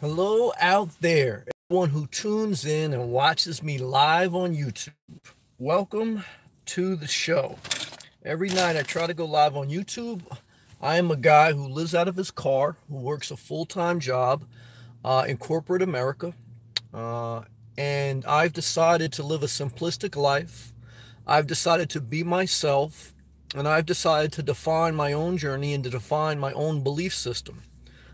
Hello out there, everyone who tunes in and watches me live on YouTube. Welcome to the show. Every night I try to go live on YouTube. I am a guy who lives out of his car, who works a full-time job in corporate America. And I've decided to live a simplistic life. I've decided to be myself, and I've decided to define my own journey and to define my own belief system.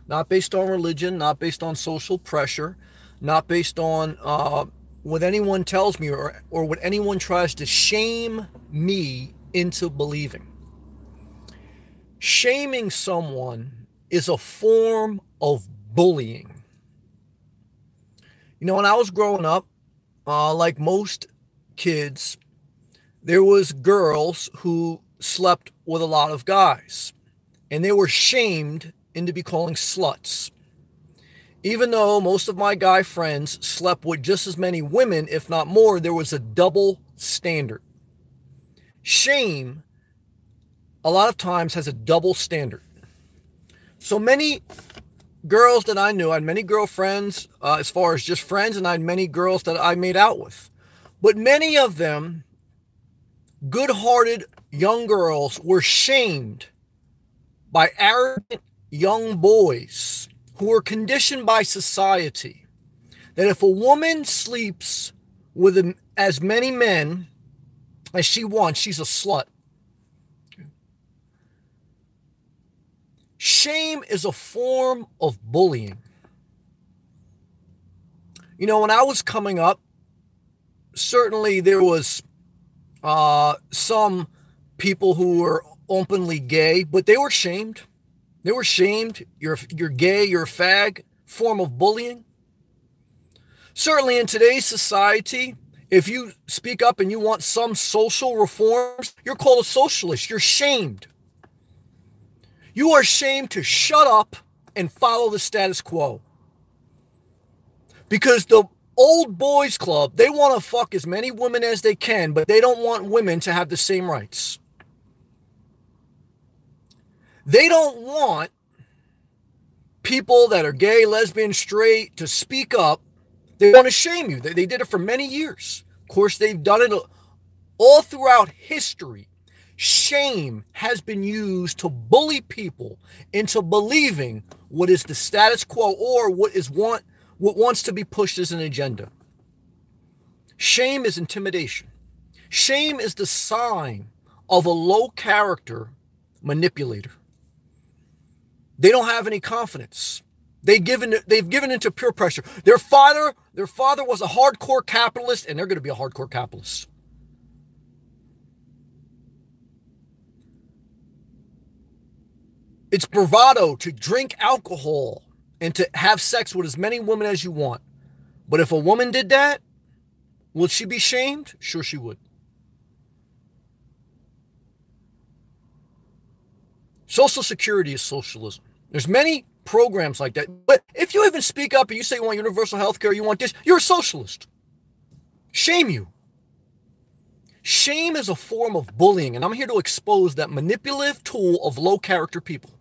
Not based on religion, not based on social pressure, not based on what anyone tells me or what anyone tries to shame me into believing. Shaming someone is a form of bullying. You know, when I was growing up, like most kids, there was girls who slept with a lot of guys, and they were shamed into be calling sluts. Even though most of my guy friends slept with just as many women, if not more, there was a double standard. Shame, a lot of times, has a double standard. So many girls that I knew, I had many girlfriends as far as just friends, and I had many girls that I made out with. But many of them, good-hearted young girls, were shamed by arrogant young boys who are conditioned by society that if a woman sleeps with as many men as she wants, she's a slut. Shame is a form of bullying. You know, when I was coming up, certainly there was some people who were openly gay, but they were shamed. They were shamed. You're gay, you're a fag, form of bullying. Certainly in today's society, if you speak up and you want some social reforms, you're called a socialist. You're shamed. You are shamed to shut up and follow the status quo. Because the old boys club, they want to fuck as many women as they can, but they don't want women to have the same rights. They don't want people that are gay, lesbian, straight to speak up. They want to shame you. They did it for many years. Of course, they've done it all throughout history. Shame has been used to bully people into believing what is the status quo or what wants to be pushed as an agenda. Shame is intimidation. Shame is the sign of a low character manipulator. They don't have any confidence. They've given into peer pressure. Their father was a hardcore capitalist, and they're going to be a hardcore capitalist. It's bravado to drink alcohol and to have sex with as many women as you want. But if a woman did that, would she be shamed? Sure she would. Social Security is socialism. There's many programs like that. But if you even speak up and you say you want universal health care, you want this, you're a socialist. Shame you. Shame is a form of bullying, and I'm here to expose that manipulative tool of low character people.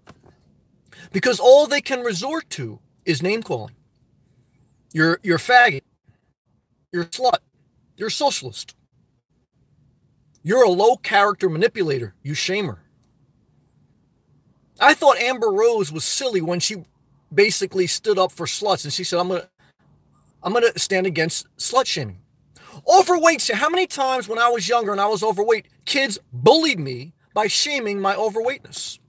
Because all they can resort to is name calling. You're a faggot. You're a slut. You're a socialist. You're a low character manipulator. You shame her. I thought Amber Rose was silly when she basically stood up for sluts and she said, I'm gonna stand against slut shaming. Overweight. How many times when I was younger and I was overweight, kids bullied me by shaming my overweightness?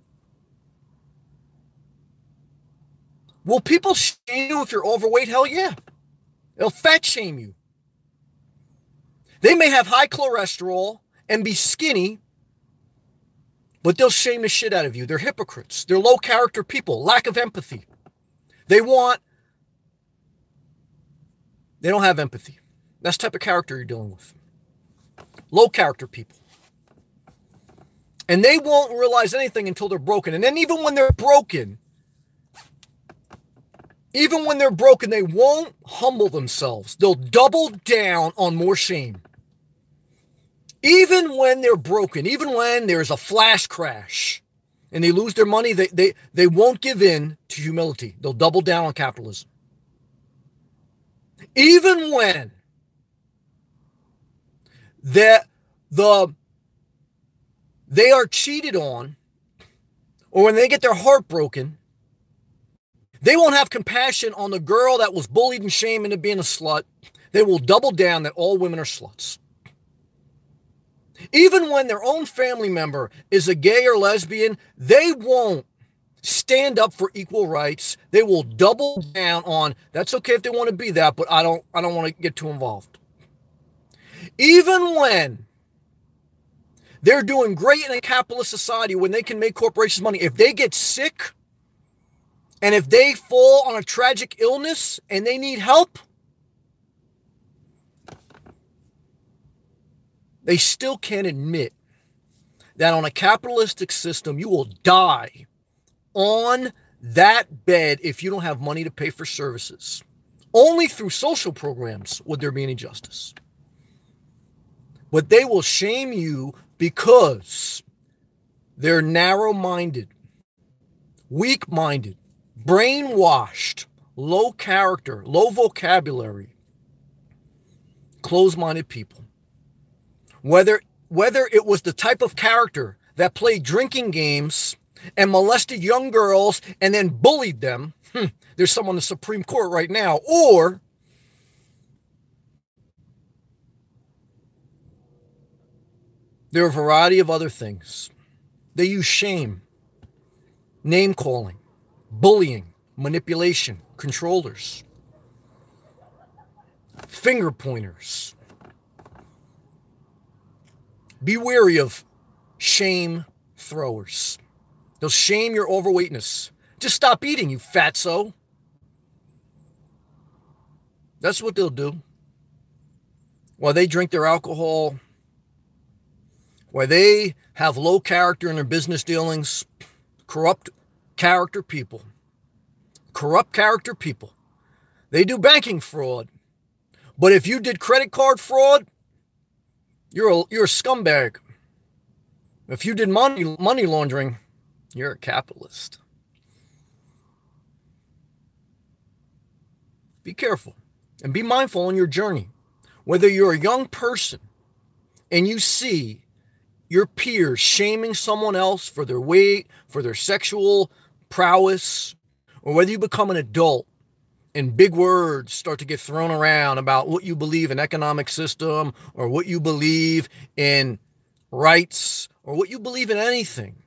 Will people shame you if you're overweight? Hell yeah. They'll fat shame you. They may have high cholesterol and be skinny, but they'll shame the shit out of you. They're hypocrites. They're low character people. Lack of empathy. They don't have empathy. That's the type of character you're dealing with. Low character people. And they won't realize anything until they're broken. And then even when they're broken, they won't humble themselves. They'll double down on more shame. Even when they're broken, even when there's a flash crash and they lose their money, they won't give in to humility. They'll double down on capitalism. Even when that they are cheated on, or when they get their heart broken, they won't have compassion on the girl that was bullied and shamed into being a slut. They will double down that all women are sluts. Even when their own family member is a gay or lesbian, they won't stand up for equal rights. They will double down on, that's okay if they want to be that, but I don't want to get too involved. Even when they're doing great in a capitalist society, when they can make corporations money, if they get sick and if they fall on a tragic illness and they need help, they still can't admit that on a capitalistic system, you will die on that bed if you don't have money to pay for services. Only through social programs would there be any justice. But they will shame you because they're narrow-minded, weak-minded, brainwashed, low character, low vocabulary, closed-minded people. Whether it was the type of character that played drinking games and molested young girls and then bullied them, there's someone in the Supreme Court right now, or there are a variety of other things. They use shame, name-calling, bullying, manipulation, controllers, finger pointers. Be wary of shame throwers. They'll shame your overweightness. Just stop eating, you fatso. That's what they'll do. While they drink their alcohol, while they have low character in their business dealings, corrupt character people. Corrupt character people. They do banking fraud. But if you did credit card fraud, you're a scumbag. If you did money laundering, you're a capitalist. Be careful and be mindful on your journey. Whether you're a young person and you see your peers shaming someone else for their weight, for their sexual prowess, or whether you become an adult and big words start to get thrown around about what you believe in economic system, or what you believe in rights, or what you believe in anything.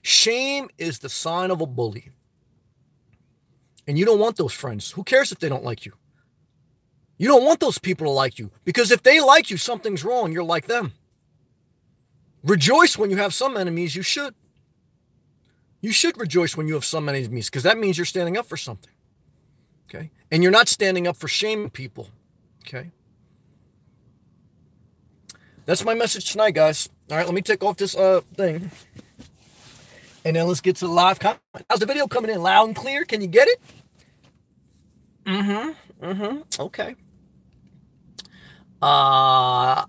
Shame is the sign of a bully. And you don't want those friends. Who cares if they don't like you? You don't want those people to like you, because if they like you, something's wrong. You're like them. Rejoice when you have some enemies. You should. You should rejoice when you have some enemies, because that means you're standing up for something. Okay? And you're not standing up for shaming people. Okay? That's my message tonight, guys. All right, let me take off this thing. And then let's get to the live comment. How's the video coming in? Loud and clear? Can you get it? Okay.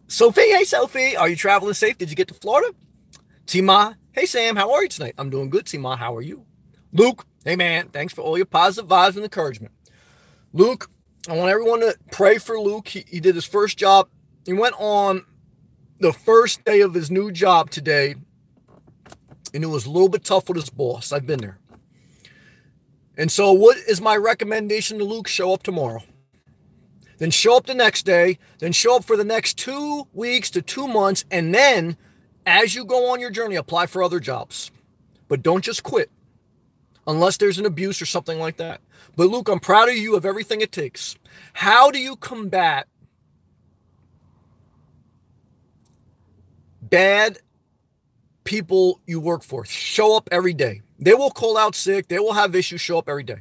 Sophie, hey Sophie. Are you traveling safe? Did you get to Florida? Tima, hey Sam, how are you tonight? I'm doing good, Tima. How are you? Luke, hey man, thanks for all your positive vibes and encouragement. Luke, I want everyone to pray for Luke. He did his first job. He went on the first day of his new job today, and it was a little bit tough with his boss. I've been there. And so what is my recommendation to Luke? Show up tomorrow. Then show up the next day. Then show up for the next 2 weeks to 2 months. And then, as you go on your journey, apply for other jobs. But don't just quit unless there's an abuse or something like that. But Luke, I'm proud of you. You have everything it takes. How do you combat bad people you work for? Show up every day. They will call out sick. They will have issues. Show up every day.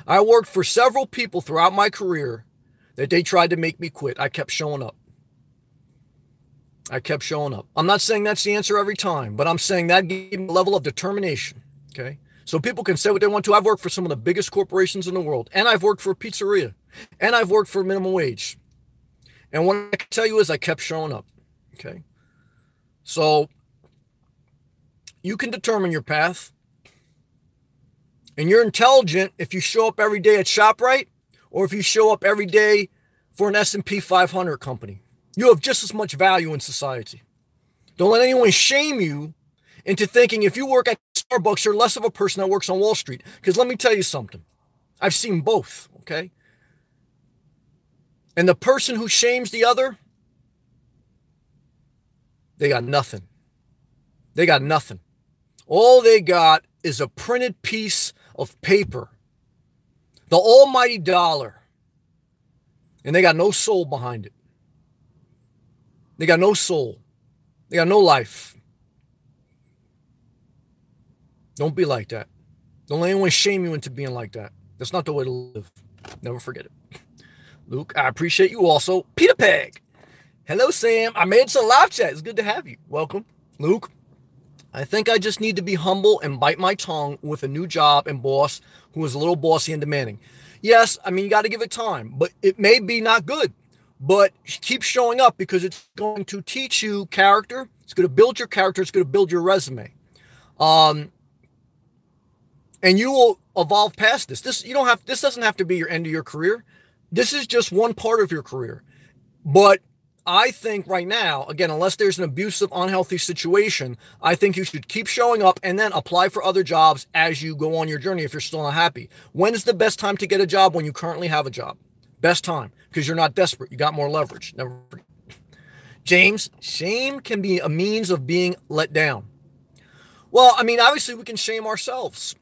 I worked for several people throughout my career that they tried to make me quit. I kept showing up. I kept showing up. I'm not saying that's the answer every time, but I'm saying that gave me a level of determination. Okay? So people can say what they want to. I've worked for some of the biggest corporations in the world, and I've worked for a pizzeria, and I've worked for minimum wage. And what I can tell you is I kept showing up. Okay? So you can determine your path. And you're intelligent if you show up every day at ShopRite, or if you show up every day for an S&P 500 company. You have just as much value in society. Don't let anyone shame you into thinking if you work at Starbucks, you're less of a person that works on Wall Street. Because let me tell you something. I've seen both, okay? And the person who shames the other, they got nothing. They got nothing. All they got is a printed piece of paper. The almighty dollar. And they got no soul behind it. They got no soul. They got no life. Don't be like that. Don't let anyone shame you into being like that. That's not the way to live. Never forget it. Luke, I appreciate you also. Peter Peg. Hello, Sam. I made some live chat. It's good to have you. Welcome. Luke, I think I just need to be humble and bite my tongue with a new job and boss who is a little bossy and demanding. Yes, I mean, you got to give it time, but it may be not good. But keep showing up because it's going to teach you character. It's going to build your character. It's going to build your resume. And you will evolve past this. This doesn't have to be your end of your career. This is just one part of your career. But I think right now, again, unless there's an abusive, unhealthy situation, I think you should keep showing up and then apply for other jobs as you go on your journey if you're still not happy. When is the best time to get a job? When you currently have a job. Best time, because you're not desperate. You got more leverage. Never forget. James, shame can be a means of being let down. Well, I mean, obviously we can shame ourselves.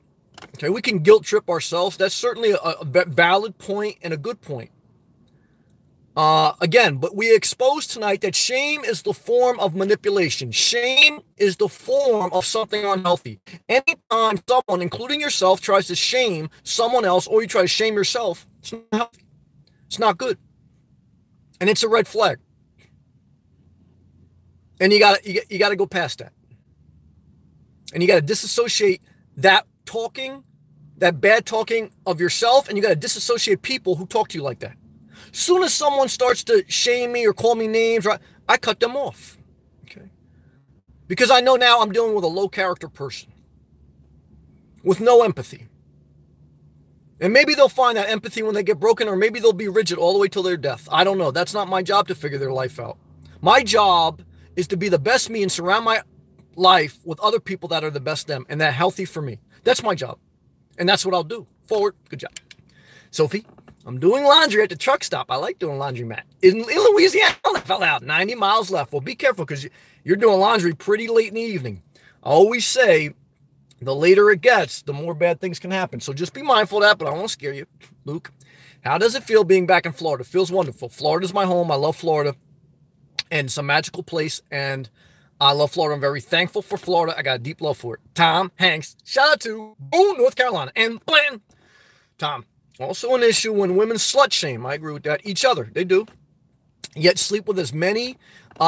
Okay, we can guilt trip ourselves. That's certainly a valid point and a good point. Again, but we exposed tonight that shame is the form of manipulation. Shame is the form of something unhealthy. Anytime someone, including yourself, tries to shame someone else or you try to shame yourself, it's not healthy. It's not good. And it's a red flag. And you gotta go past that. And you gotta disassociate that talking, that bad talking of yourself, and you gotta disassociate people who talk to you like that. Soon as someone starts to shame me or call me names, right, I cut them off. Okay. Because I know now I'm dealing with a low character person with no empathy. And maybe they'll find that empathy when they get broken, or maybe they'll be rigid all the way till their death. I don't know. That's not my job to figure their life out. My job is to be the best me and surround my life with other people that are the best them and that are healthy for me. That's my job. And that's what I'll do. Forward. Good job. Sophie, I'm doing laundry at the truck stop. I like doing laundry, Matt. In Louisiana, I fell out. 90 miles left. Well, be careful because you're doing laundry pretty late in the evening. I always say, the later it gets, the more bad things can happen. So just be mindful of that, but I won't scare you. Luke, how does it feel being back in Florida? It feels wonderful. Florida's my home. I love Florida. And it's a magical place. And I love Florida. I'm very thankful for Florida. I got a deep love for it. Tom Hanks. Shout out to Boone, North Carolina. And Bland. Tom, also an issue when women slut shame. I agree with that. Each other. They do. Yet sleep with as many,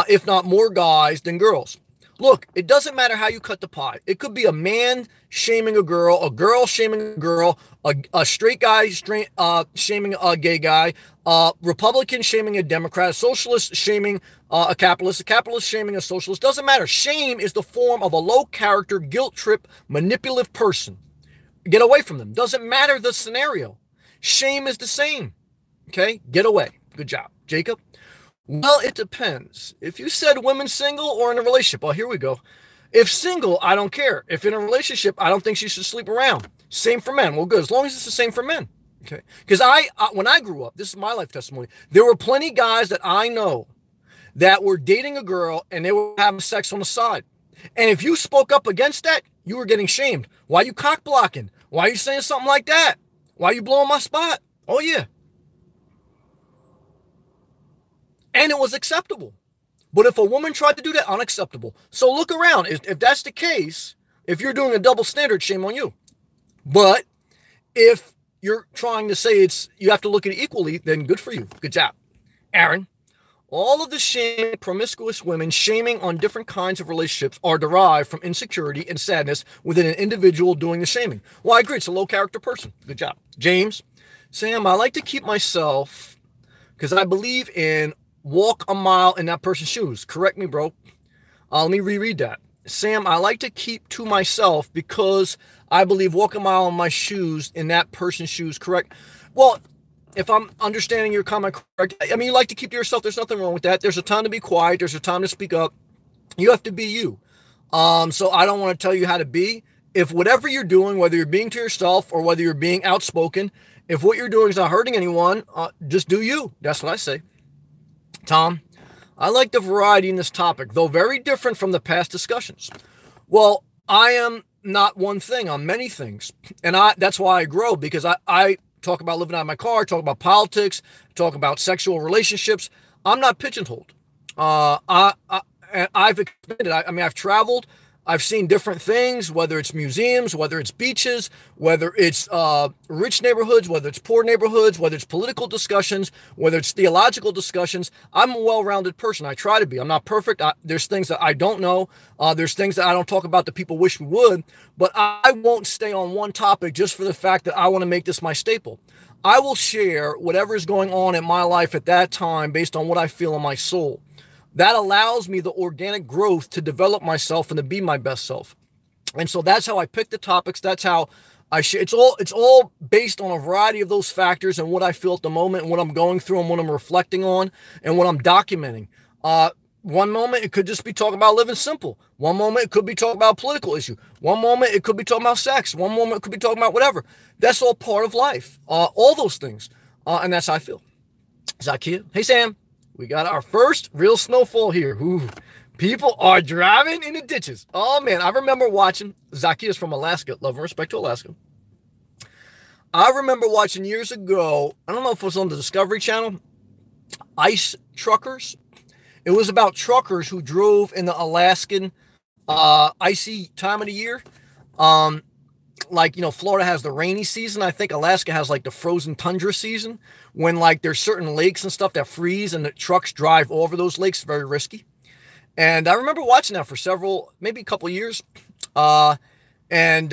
if not more guys than girls. Look, it doesn't matter how you cut the pie. It could be a man shaming a girl shaming a girl, a straight guy shaming a gay guy, a Republican shaming a Democrat, a socialist shaming a capitalist shaming a socialist. Doesn't matter. Shame is the form of a low character, guilt trip, manipulative person. Get away from them. Doesn't matter the scenario. Shame is the same. Okay? Get away. Good job. Jacob? Well, it depends. If you said women single or in a relationship, well, here we go. If single, I don't care. If in a relationship, I don't think she should sleep around. Same for men. Well, good. As long as it's the same for men. Okay. Because when I grew up, this is my life testimony, there were plenty guys that I know that were dating a girl and they were having sex on the side. And if you spoke up against that, you were getting shamed. Why are you cock blocking? Why are you saying something like that? Why are you blowing my spot? Oh, yeah. And it was acceptable. But if a woman tried to do that, unacceptable. So look around. If that's the case, if you're doing a double standard, shame on you. But if you're trying to say you have to look at it equally, then good for you. Good job. Aaron, all of the shame, promiscuous women shaming on different kinds of relationships are derived from insecurity and sadness within an individual doing the shaming. Well, I agree. It's a low character person. Good job. James, Sam, I like to keep myself because I believe in walk a mile in that person's shoes. Correct me, bro. Let me reread that. Sam, I like to keep to myself because I believe walk a mile in my shoes, in that person's shoes. Correct. Well, if I'm understanding your comment correct, I mean, you like to keep to yourself. There's nothing wrong with that. There's a time to be quiet. There's a time to speak up. You have to be you. So I don't want to tell you how to be. If whatever you're doing, whether you're being to yourself or whether you're being outspoken, if what you're doing is not hurting anyone, just do you. That's what I say. Tom, I like the variety in this topic, though very different from the past discussions. Well, I am not one thing. I'm many things. And that's why I grow, because I talk about living out of my car, talk about politics, talk about sexual relationships. I'm not pigeonholed. I've expanded. I mean, I've traveled. I've seen different things, whether it's museums, whether it's beaches, whether it's rich neighborhoods, whether it's poor neighborhoods, whether it's political discussions, whether it's theological discussions. I'm a well-rounded person. I try to be. I'm not perfect. There's things that I don't know. There's things that I don't talk about that people wish we would. But I won't stay on one topic just for the fact that I want to make this my staple. I will share whatever is going on in my life at that time based on what I feel in my soul. That allows me the organic growth to develop myself and to be my best self. And so that's how I pick the topics. That's how I share. It's all based on a variety of those factors and what I feel at the moment and what I'm going through and what I'm reflecting on and what I'm documenting. One moment it could just be talking about living simple. One moment it could be talking about a political issue. One moment it could be talking about sex. One moment it could be talking about whatever. That's all part of life. All those things. And that's how I feel. Zakia. Hey, Sam. We got our first real snowfall here. Ooh, people are driving in the ditches. Oh, man. I remember watching. Zacchaeus from Alaska. Love and respect to Alaska. I remember watching years ago. I don't know if it was on the Discovery Channel. Ice Truckers. It was about truckers who drove in the Alaskan icy time of the year. Like, Florida has the rainy season. I think Alaska has like the frozen tundra season when like there's certain lakes and stuff that freeze and the trucks drive over those lakes. Very risky. And I remember watching that for maybe a couple of years. I don't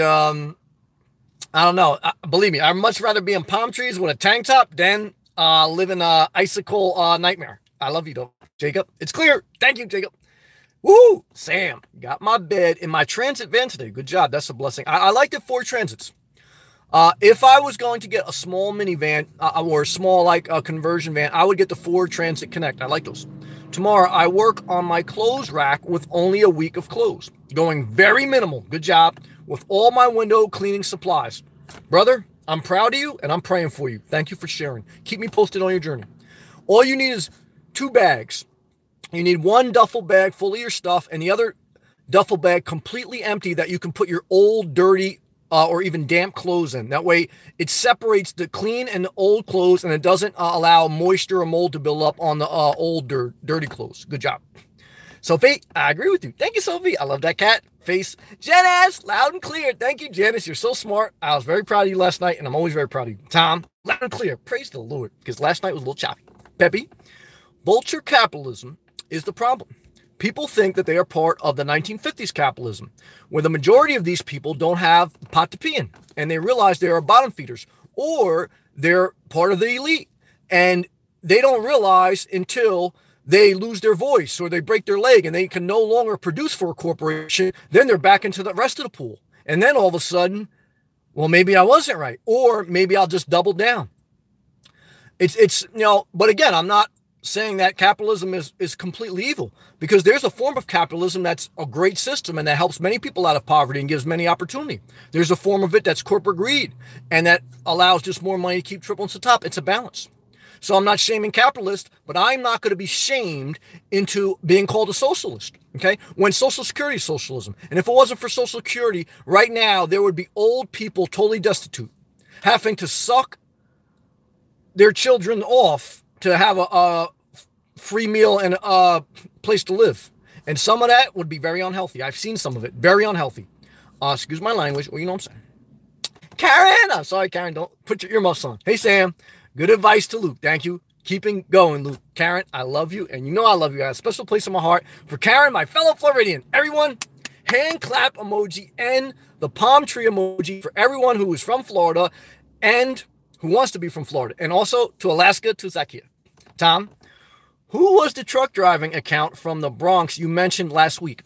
know. Believe me, I'd much rather be in palm trees with a tank top than live in an icicle nightmare. I love you though, Jacob. It's clear. Thank you, Jacob. Woo! Sam, got my bed in my transit van today. Good job. That's a blessing. I like the Ford Transits. If I was going to get a small minivan or a small conversion van, I would get the Ford Transit Connect. I like those. Tomorrow, I work on my clothes rack with only a week of clothes. Going very minimal. Good job. With all my window cleaning supplies. Brother, I'm proud of you and I'm praying for you. Thank you for sharing. Keep me posted on your journey. All you need is 2 bags. You need one duffel bag full of your stuff and the other duffel bag completely empty that you can put your old, dirty, or even damp clothes in. That way it separates the clean and the old clothes and it doesn't allow moisture or mold to build up on the old, dirty clothes. Good job. Sophie, I agree with you. Thank you, Sophie. I love that cat face. Janice, loud and clear. Thank you, Janice. You're so smart. I was very proud of you last night and I'm always very proud of you. Tom, loud and clear. Praise the Lord, because last night was a little choppy. Peppy, vulture capitalism is the problem. People think that they are part of the 1950s capitalism, where the majority of these people don't have a pot to pee in, and they realize they are bottom feeders, or they're part of the elite, and they don't realize until they lose their voice or they break their leg and they can no longer produce for a corporation. Then they're back into the rest of the pool. And then all of a sudden, well, maybe I wasn't right, or maybe I'll just double down. But again, I'm not saying that capitalism is completely evil, because there's a form of capitalism that's a great system and that helps many people out of poverty and gives many opportunity. There's a form of it that's corporate greed and that allows just more money to keep tripling to the top. It's a balance. So I'm not shaming capitalists, but I'm not going to be shamed into being called a socialist. Okay. When Social Security is socialism. And if it wasn't for Social Security, right now, there would be old people totally destitute, having to suck their children off to have a free meal and a place to live. And some of that would be very unhealthy. I've seen some of it. Very unhealthy. Excuse my language. Well, you know what I'm saying. Karen! I'm sorry, Karen. Don't put your earmuffs on. Hey, Sam. Good advice to Luke. Thank you. Keeping going, Luke. Karen, I love you. And you know I love you. I have a special place in my heart for Karen, my fellow Floridian. Everyone, hand clap emoji and the palm tree emoji for everyone who is from Florida and who wants to be from Florida. And also to Alaska, to Zakia. Tom, who was the truck driving account from the Bronx you mentioned last week?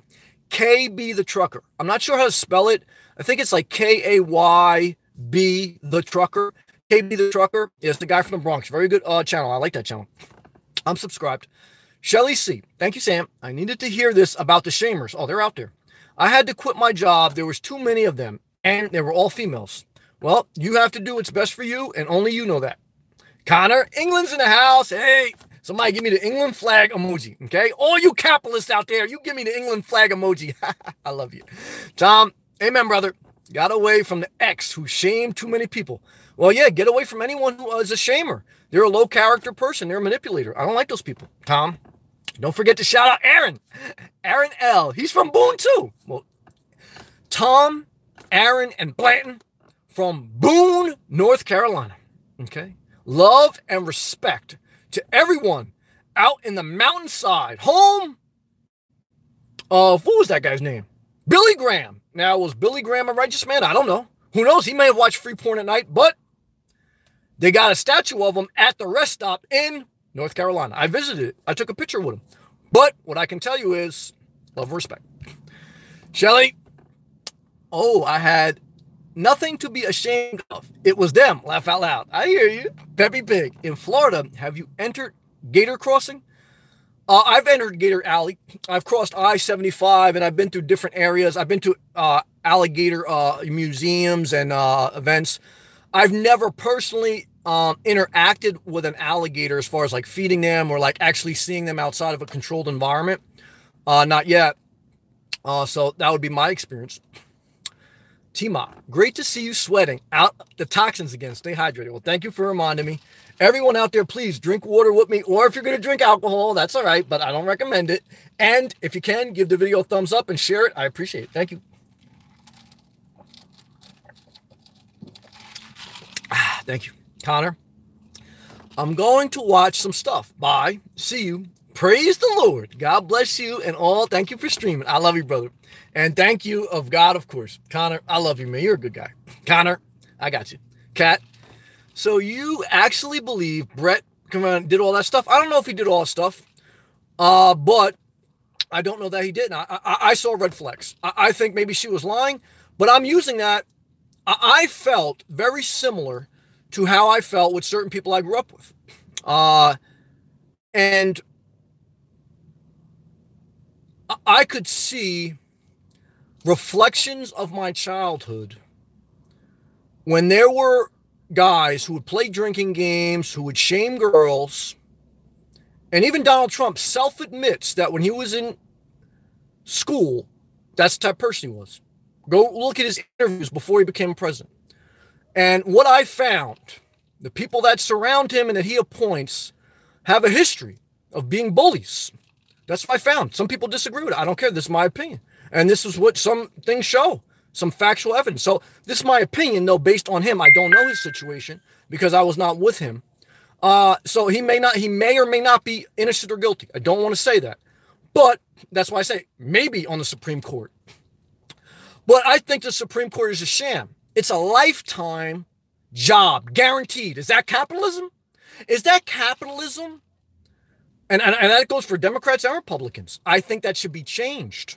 KB the Trucker. I'm not sure how to spell it. I think it's like KAYB the Trucker. KB the Trucker is the guy from the Bronx. Very good channel. I like that channel. I'm subscribed. Shelly C. Thank you, Sam. I needed to hear this about the shamers. Oh, they're out there. I had to quit my job. There was too many of them, and they were all females. Well, you have to do what's best for you, and only you know that. Connor, England's in the house. Hey, somebody give me the England flag emoji, okay? All you capitalists out there, you give me the England flag emoji. I love you. Tom, amen, brother. Got away from the ex who shamed too many people. Well, yeah, get away from anyone who is a shamer. They're a low-character person. They're a manipulator. I don't like those people. Tom, don't forget to shout out Aaron. Aaron L. He's from Boone, too. Well, Tom, Aaron, and Blanton from Boone, North Carolina. Okay? Love and respect to everyone out in the mountainside. Home of, what was that guy's name? Billy Graham. Now, was Billy Graham a righteous man? I don't know. Who knows? He may have watched free porn at night, but they got a statue of him at the rest stop in North Carolina. I visited it. I took a picture with him. But what I can tell you is love and respect. Shelly, oh, I had nothing to be ashamed of. It was them. Laugh out loud. I hear you. Peppy Pig. In Florida, have you entered Gator Crossing? I've entered Gator Alley. I've crossed I-75, and I've been through different areas. I've been to alligator museums and events. I've never personally interacted with an alligator as far as like feeding them or like actually seeing them outside of a controlled environment. Not yet. So that would be my experience. T-Ma, great to see you sweating out the toxins again. Stay hydrated. Well, thank you for reminding me. Everyone out there, please drink water with me, or if you're going to drink alcohol, that's all right, but I don't recommend it. And if you can, give the video a thumbs up and share it. I appreciate it. Thank you. Thank you. Connor, I'm going to watch some stuff. Bye. See you. Praise the Lord. God bless you and all. Thank you for streaming. I love you, brother. And thank you of God, of course. Connor, I love you, man. You're a good guy. Connor, I got you. Kat, so you actually believe Brett did all that stuff? I don't know if he did all that stuff, but I don't know that he didn't. I saw red flags. I think maybe she was lying, but I'm using that. I felt very similar to how I felt with certain people I grew up with. And I could see reflections of my childhood when there were guys who would play drinking games, who would shame girls, and even Donald Trump self-admits that when he was in school, that's the type of person he was. Go look at his interviews before he became president. And what I found, the people that surround him and that he appoints have a history of being bullies. That's what I found. Some people disagree with it. I don't care. This is my opinion. And this is what some things show, some factual evidence. So this is my opinion, though, based on him. I don't know his situation because I was not with him. So he may or may not be innocent or guilty. I don't want to say that. But that's why I say maybe on the Supreme Court. But I think the Supreme Court is a sham. It's a lifetime job, guaranteed. Is that capitalism? Is that capitalism? And that goes for Democrats and Republicans. I think that should be changed.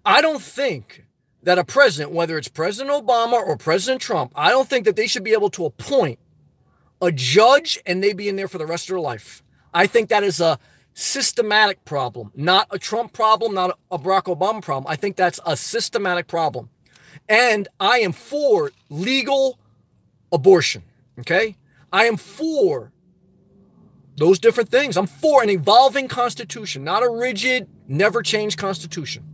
I don't think that a president, whether it's President Obama or President Trump, I don't think that they should be able to appoint a judge and they be in there for the rest of their life. I think that is a systematic problem, not a Trump problem, not a Barack Obama problem. I think that's a systematic problem. And I am for legal abortion, okay? I am for those different things. I'm for an evolving constitution, not a rigid, never change constitution.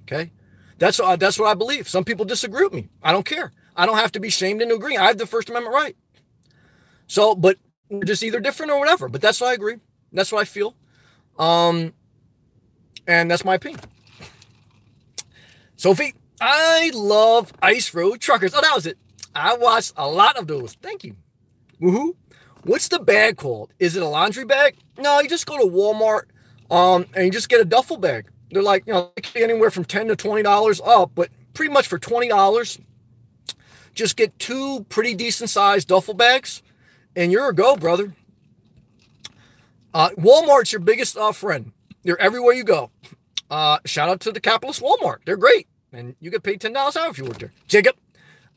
Okay? That's what I believe. Some people disagree with me. I don't care. I don't have to be shamed into agreeing. I have the First Amendment right. So, but we're just either different or whatever. But that's what I agree. That's what I feel. And that's my opinion. Sophie, I love Ice Road Truckers. Oh, that was it. I watched a lot of those. Thank you. Woohoo. What's the bag called? Is it a laundry bag? No, you just go to Walmart and you just get a duffel bag. They're like, anywhere from $10 to $20 up, but pretty much for $20, just get two pretty decent sized duffel bags and you're a go, brother. Walmart's your biggest friend. They're everywhere you go. Shout out to the capitalist Walmart. They're great. And you get paid $10 an hour if you work there. Jacob,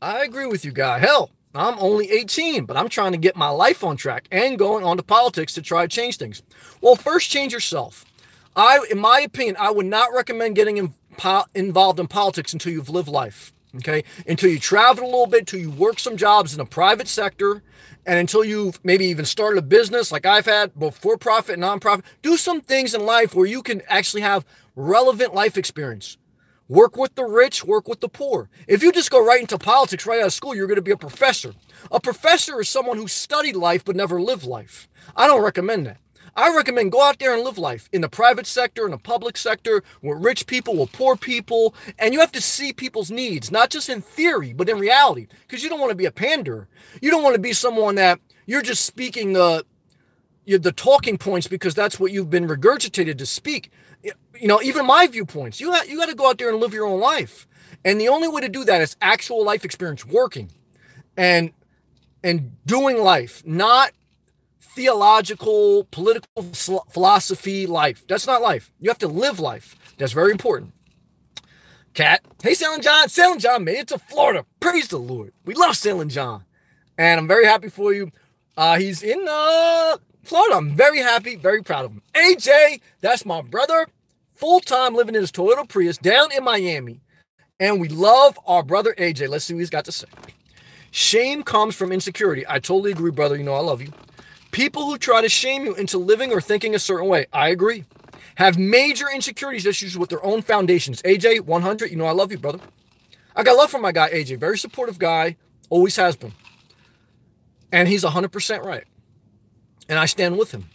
I agree with you, guy. Hell, I'm only 18, but I'm trying to get my life on track and going on to politics to try to change things. Well, first change yourself. In my opinion, I would not recommend getting involved in politics until you've lived life. Okay, until you travel a little bit, until you work some jobs in the private sector, and until you've maybe even started a business like I've had, both for-profit and non-profit. Do some things in life where you can actually have relevant life experience. Work with the rich, work with the poor. If you just go right into politics right out of school, you're going to be a professor. A professor is someone who studied life but never lived life. I don't recommend that. I recommend go out there and live life in the private sector, in the public sector, with rich people, with poor people. And you have to see people's needs, not just in theory, but in reality. Because you don't want to be a panderer. You don't want to be someone that you're just speaking the talking points because that's what you've been regurgitated to speak. You know, even my viewpoints. You got to go out there and live your own life. And the only way to do that is actual life experience, working and doing life, not theological, political philosophy life. That's not life. You have to live life. That's very important. Kat, hey, Sailing John. Sailing John made it to Florida. Praise the Lord. We love Sailing John. And I'm very happy for you. He's in Florida. I'm very happy, very proud of him. AJ, that's my brother, full-time living in his Toyota Prius down in Miami. And we love our brother AJ. Let's see what he's got to say. Shame comes from insecurity. I totally agree, brother. You know I love you. People who try to shame you into living or thinking a certain way, I agree, have major insecurities issues with their own foundations. AJ, 100, you know I love you, brother. I got love for my guy, AJ. Very supportive guy, always has been. And he's 100% right. And I stand with him.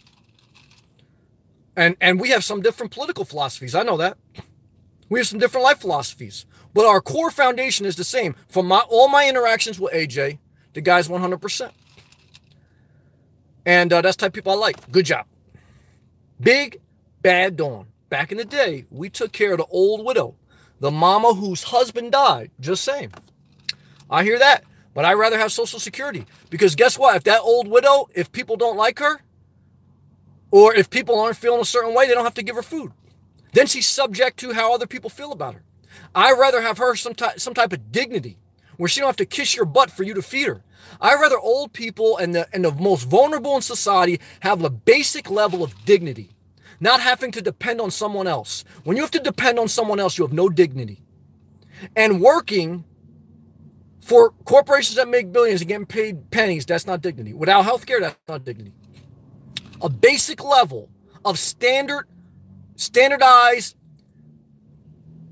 And we have some different political philosophies. I know that. We have some different life philosophies. But our core foundation is the same. From all my interactions with AJ, the guy's 100%. And that's the type of people I like. Good job. Big Bad Dawn. Back in the day, we took care of the old widow. The mama whose husband died. Just saying. I hear that. But I'd rather have Social Security. Because guess what? If that old widow, if people don't like her, or if people aren't feeling a certain way, they don't have to give her food. Then she's subject to how other people feel about her. I'd rather have her some type of dignity where she don't have to kiss your butt for you to feed her. I'd rather old people and the most vulnerable in society have a basic level of dignity, not having to depend on someone else. When you have to depend on someone else, you have no dignity. And working for corporations that make billions and getting paid pennies, that's not dignity. Without healthcare, that's not dignity. A basic level of standardized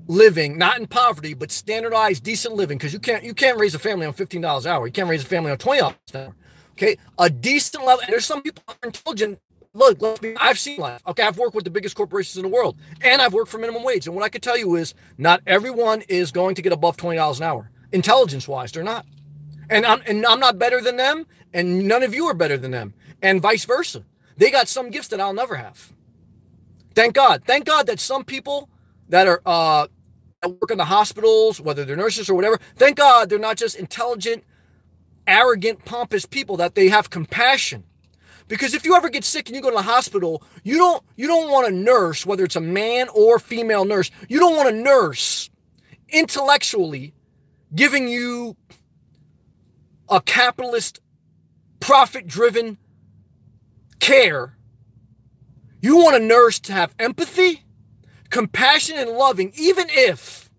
living, not in poverty, but standardized, decent living, because you can't raise a family on $15 an hour. You can't raise a family on $20 an hour. Okay, a decent level. And there's some people who are intelligent. Look, I've seen life. Okay, I've worked with the biggest corporations in the world, and I've worked for minimum wage. And what I can tell you is, not everyone is going to get above $20 an hour. Intelligence-wise, they're not. And I'm not better than them, and none of you are better than them, and vice versa. They got some gifts that I'll never have. Thank God. Thank God that some people that are that work in the hospitals, whether they're nurses or whatever, thank God they're not just intelligent, arrogant, pompous people, that they have compassion. Because if you ever get sick and you go to the hospital, you don't want a nurse, whether it's a man or female nurse, you don't want a nurse intellectually giving you a capitalist, profit-driven care. You want a nurse to have empathy, compassion, and loving, even if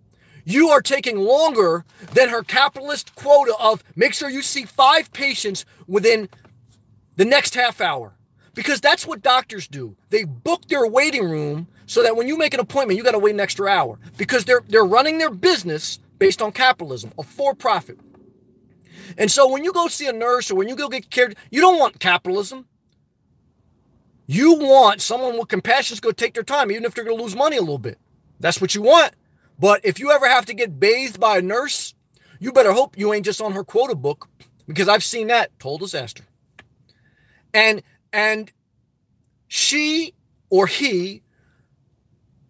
you are taking longer than her capitalist quota of make sure you see 5 patients within the next half hour. Because that's what doctors do. They book their waiting room so that when you make an appointment, you got to wait an extra hour. Because they're running their business based on capitalism, a for-profit. And so when you go see a nurse or when you go get cared, you don't want capitalism. You want someone with compassion to go take their time, even if they're going to lose money a little bit. That's what you want. But if you ever have to get bathed by a nurse, you better hope you ain't just on her quota book, because I've seen that. Total disaster. And she or he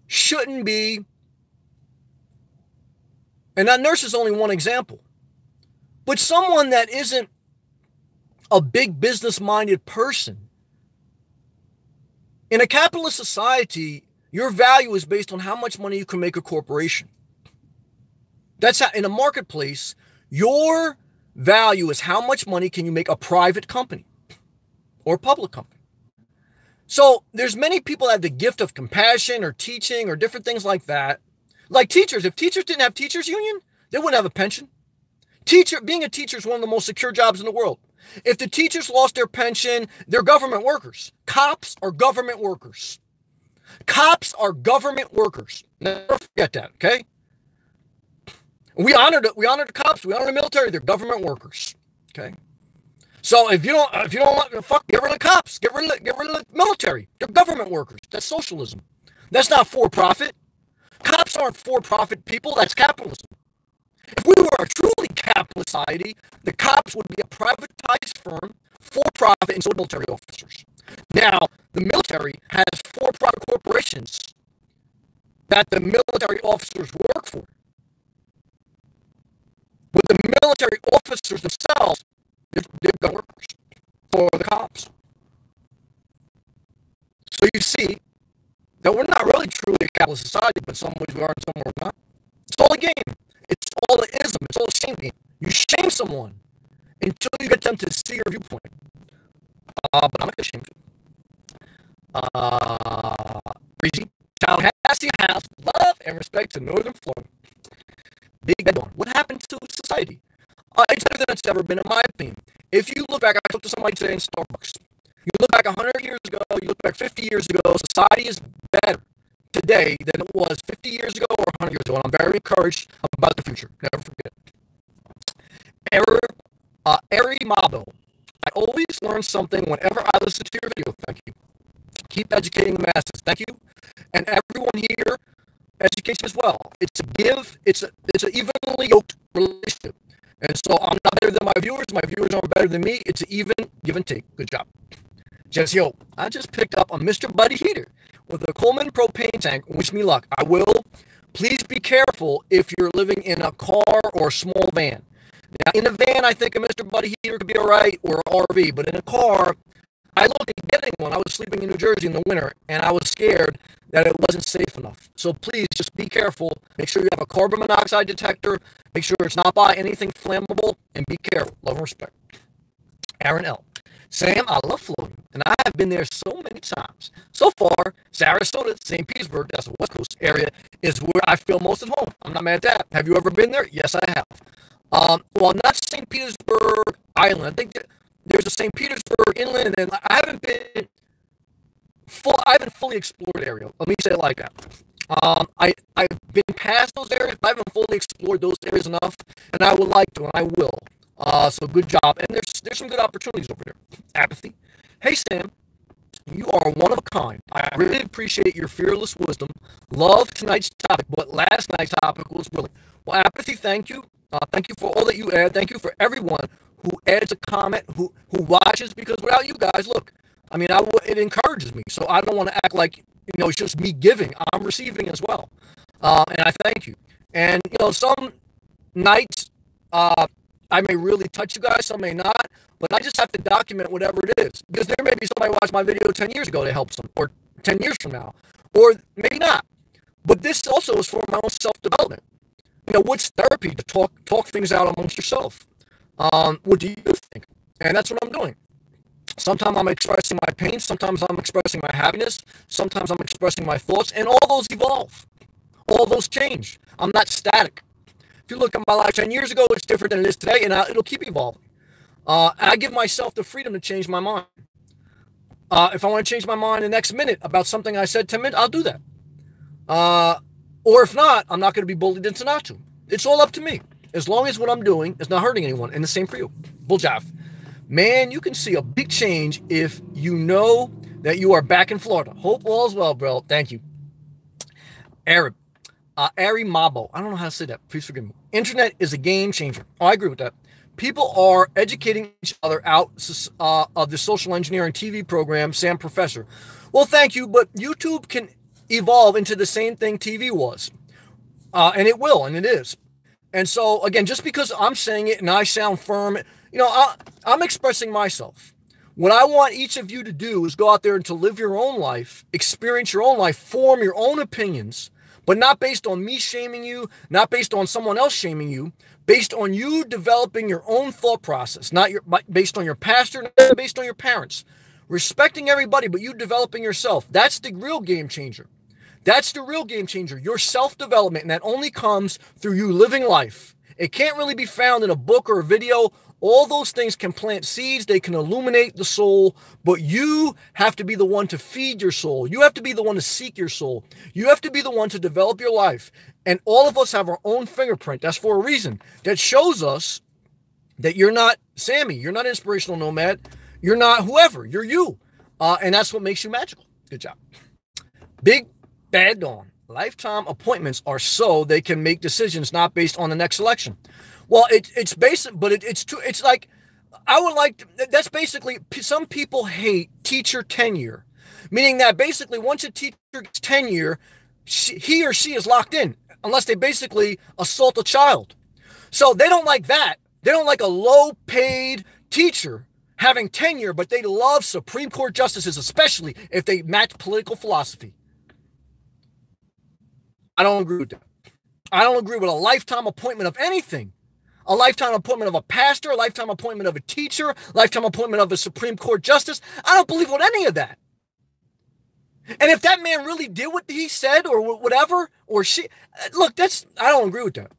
shouldn't be, and that nurse is only one example, but someone that isn't a big business-minded person. In a capitalist society, your value is based on how much money you can make a corporation. That's how, in a marketplace, your value is how much money can you make a private company or a public company. So there's many people that have the gift of compassion or teaching or different things like that. Like teachers, if teachers didn't have teachers union, they wouldn't have a pension. Being a teacher is one of the most secure jobs in the world. If the teachers lost their pension, they're government workers. Cops are government workers. Cops are government workers. Never forget that, okay? We honor the cops, we honor the military, they're government workers. Okay. So if you don't want, get rid of the cops, get rid of the military. They're government workers. That's socialism. That's not for profit. Cops aren't for profit people, that's capitalism. If we were a truly capitalist society, the cops would be a privatized firm, for profit, and so would military officers. Now, the military has for-profit corporations that the military officers work for. But the military officers themselves, they're government workers for the cops. So you see that we're not really truly a capitalist society, but some ways we are and some ways we're not. It's all a game. It's all an ism. It's all a shame game. You shame someone until you get them to see your viewpoint. But I'm not going to shame you. Breezy, Tallahassee has love and respect to Northern Florida. Big Bad Dawn. What happened to society? It's better than it's ever been, in my opinion. If you look back, I talked to somebody today in Starbucks. You look back 100 years ago, you look back 50 years ago, society is better today than it was 50 years ago or 100 years ago. And I'm very encouraged about the future. Never forget it. Eri Mabo. I always learn something whenever I listen to your video. Thank you. Keep educating the masses. Thank you. And everyone here, education as well. It's a give. It's an evenly yoked relationship. And so I'm not better than my viewers. My viewers aren't better than me. It's an even give and take. Good job. Jesse, I just picked up a Mr. Buddy heater with a Coleman propane tank. Wish me luck. I will. Please be careful if you're living in a car or a small van. Now, in a van, I think a Mr. Buddy heater could be all right, or an RV. But in a car, I looked at getting one. I was sleeping in New Jersey in the winter, and I was scared that it wasn't safe enough. So please, just be careful. Make sure you have a carbon monoxide detector. Make sure it's not by anything flammable, and be careful. Love and respect. Aaron L. Sam, I love floating, and I have been there so many times. So far, Sarasota, St. Petersburg, that's the West Coast area, is where I feel most at home. I'm not mad at that. Have you ever been there? Yes, I have. Well, not St. Petersburg Island. I think there's a St. Petersburg inland, and I haven't fully explored the area. Let me say it like that. I've been past those areas, but I haven't fully explored those areas enough, and I would like to, and I will. So good job. And there's some good opportunities over there. Apathy. Hey, Sam, you are one of a kind. I really appreciate your fearless wisdom. Love tonight's topic, but last night's topic was brilliant. Well, Apathy, thank you. Thank you for all that you add. Thank you for everyone who adds a comment, who watches, because without you guys, look, I mean, it encourages me. So I don't want to act like, it's just me giving. I'm receiving as well. And I thank you. And, some nights, I may really touch you guys, some may not, but I just have to document whatever it is. Because there may be somebody watched my video 10 years ago that helps them, or 10 years from now, or maybe not. But this also is for my own self-development. What's therapy? To talk things out amongst yourself. What do you think? And that's what I'm doing. Sometimes I'm expressing my pain. Sometimes I'm expressing my happiness. Sometimes I'm expressing my thoughts. And all those evolve. All those change. I'm not static. If you look at my life 10 years ago, it's different than it is today, and it'll keep evolving. I give myself the freedom to change my mind. If I want to change my mind the next minute about something I said 10 minutes, I'll do that. Or if not, I'm not going to be bullied into not to. It's all up to me. As long as what I'm doing is not hurting anyone. And the same for you. Buljav. Man, you can see a big change if you know that you are back in Florida. Hope all is well, bro. Thank you. Arab. Ari Mabo. I don't know how to say that. Please forgive me. Internet is a game changer. Oh, I agree with that. People are educating each other out of the social engineering TV program, Sam Professor. Well, thank you, but YouTube can evolve into the same thing TV was. And it will, and it is. And so, again, just because I'm saying it and I sound firm, I'm expressing myself. What I want each of you to do is go out there and to live your own life, experience your own life, form your own opinions, but not based on me shaming you, not based on someone else shaming you, based on you developing your own thought process, not based on your pastor, not based on your parents. Respecting everybody, but you developing yourself. That's the real game changer. That's the real game changer, your self-development, and that only comes through you living life. It can't really be found in a book or a video. All those things can plant seeds, they can illuminate the soul, but you have to be the one to feed your soul. You have to be the one to seek your soul. You have to be the one to develop your life. And all of us have our own fingerprint. That's for a reason. That shows us that you're not Sammy, you're not Inspirational Nomad, you're not whoever, you're you. And that's what makes you magical. Good job. Big Bad Dawn. Lifetime appointments are so they can make decisions not based on the next election. Well, it's basic, but it's like, I would like to, that's basically, some people hate teacher tenure, meaning that basically once a teacher gets tenure, he or she is locked in, unless they basically assault a child. So they don't like that. They don't like a low-paid teacher having tenure, but they love Supreme Court justices, especially if they match political philosophy. I don't agree with that. I don't agree with a lifetime appointment of anything. A lifetime appointment of a pastor, a lifetime appointment of a teacher, lifetime appointment of a Supreme Court justice. I don't believe in any of that. And if that man really did what he said or whatever, or she, look, I don't agree with that.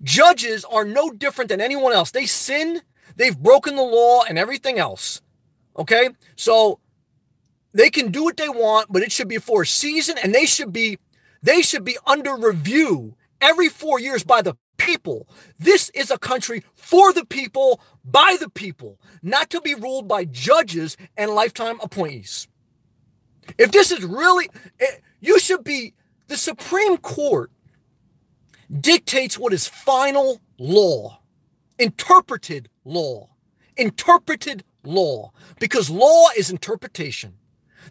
Judges are no different than anyone else. They sin, they've broken the law and everything else. Okay? So they can do what they want, but it should be for a season, and they should be under review every 4 years by the people. This is a country for the people, by the people, not to be ruled by judges and lifetime appointees. If this is really, you should be, the Supreme Court dictates what is final law, interpreted law, because law is interpretation.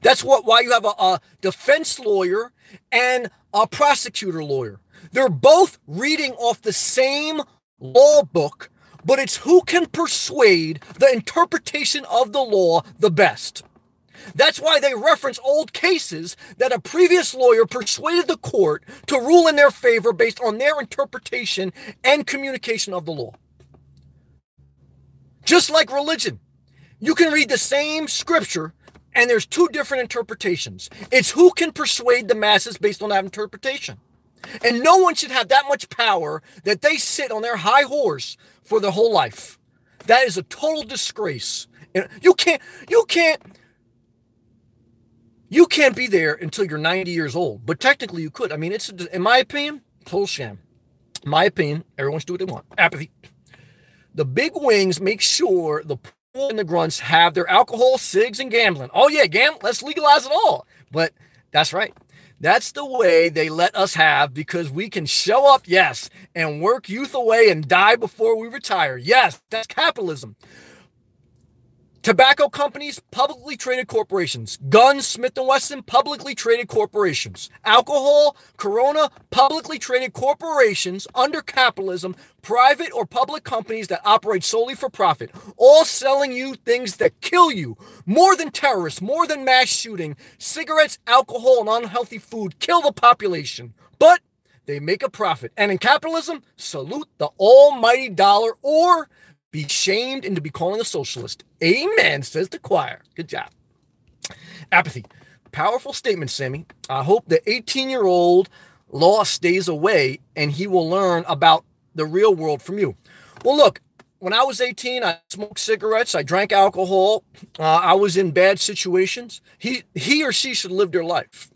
That's why you have a defense lawyer and a prosecutor lawyer. They're both reading off the same law book, but it's who can persuade the interpretation of the law the best. That's why they reference old cases that a previous lawyer persuaded the court to rule in their favor based on their interpretation and communication of the law. Just like religion, you can read the same scripture and there's two different interpretations. It's who can persuade the masses based on that interpretation. And no one should have that much power that they sit on their high horse for their whole life. That is a total disgrace. You can't be there until you're 90 years old, but technically you could. I mean, it's, in my opinion, total sham. In my opinion, everyone should do what they want. Apathy. The big wings make sure the poor and the grunts have their alcohol, cigs, and gambling. Oh yeah, let's legalize it all. But that's right. That's the way they let us have, because we can show up, yes, and work youth away and die before we retire. Yes, that's capitalism. Tobacco companies, publicly traded corporations. Guns, Smith & Wesson, publicly traded corporations. Alcohol, Corona, publicly traded corporations under capitalism, private or public companies that operate solely for profit, all selling you things that kill you. More than terrorists, more than mass shooting, cigarettes, alcohol, and unhealthy food kill the population. But they make a profit. And in capitalism, salute the almighty dollar, or be shamed into be calling a socialist. Amen, says the choir. Good job. Apathy. Powerful statement, Sammy. I hope the 18-year-old law stays away and he will learn about the real world from you. Well, look, when I was 18, I smoked cigarettes. I drank alcohol. I was in bad situations. He or she should live their life.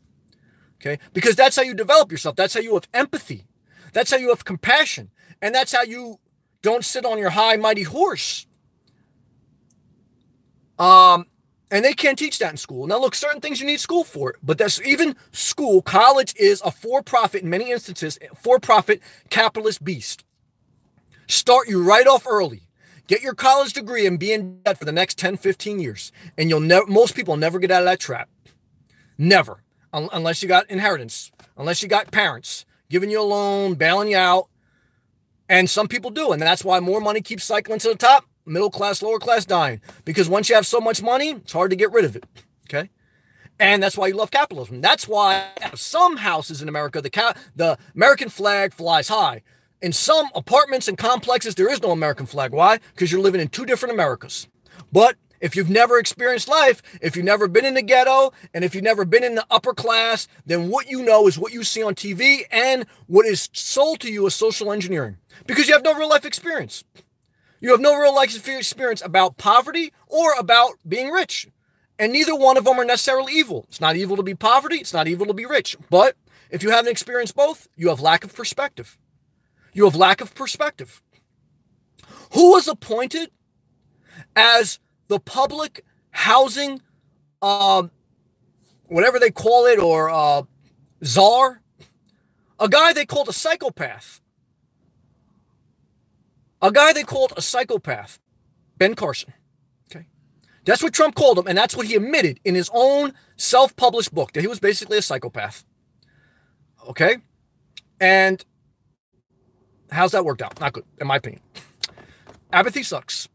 Okay? Because that's how you develop yourself. That's how you have empathy. That's how you have compassion. And that's how you don't sit on your high, mighty horse. And they can't teach that in school. Now, look, certain things you need school for, but that's even school. College is a for-profit, in many instances, for-profit capitalist beast. Start you right off early. Get your college degree and be in debt for the next 10, 15 years. And most people never get out of that trap. Never. Unless you got inheritance. Unless you got parents giving you a loan, bailing you out. And some people do, and that's why more money keeps cycling to the top, middle class, lower class dying. Because once you have so much money, it's hard to get rid of it, okay? And that's why you love capitalism. That's why some houses in America, the American flag flies high. In some apartments and complexes, there is no American flag. Why? Because you're living in two different Americas. But if you've never experienced life, if you've never been in the ghetto, and if you've never been in the upper class, then what you know is what you see on TV and what is sold to you as social engineering. Because you have no real life experience. You have no real life experience about poverty or about being rich. And neither one of them are necessarily evil. It's not evil to be poverty. It's not evil to be rich. But if you haven't experienced both, you have lack of perspective. You have lack of perspective. Who was appointed as the public housing, whatever they call it, or czar? A guy they called a psychopath. A guy they called a psychopath. Ben Carson. Okay. That's what Trump called him, and that's what he admitted in his own self-published book, that he was basically a psychopath. Okay? And how's that worked out? Not good, in my opinion. Apathy sucks.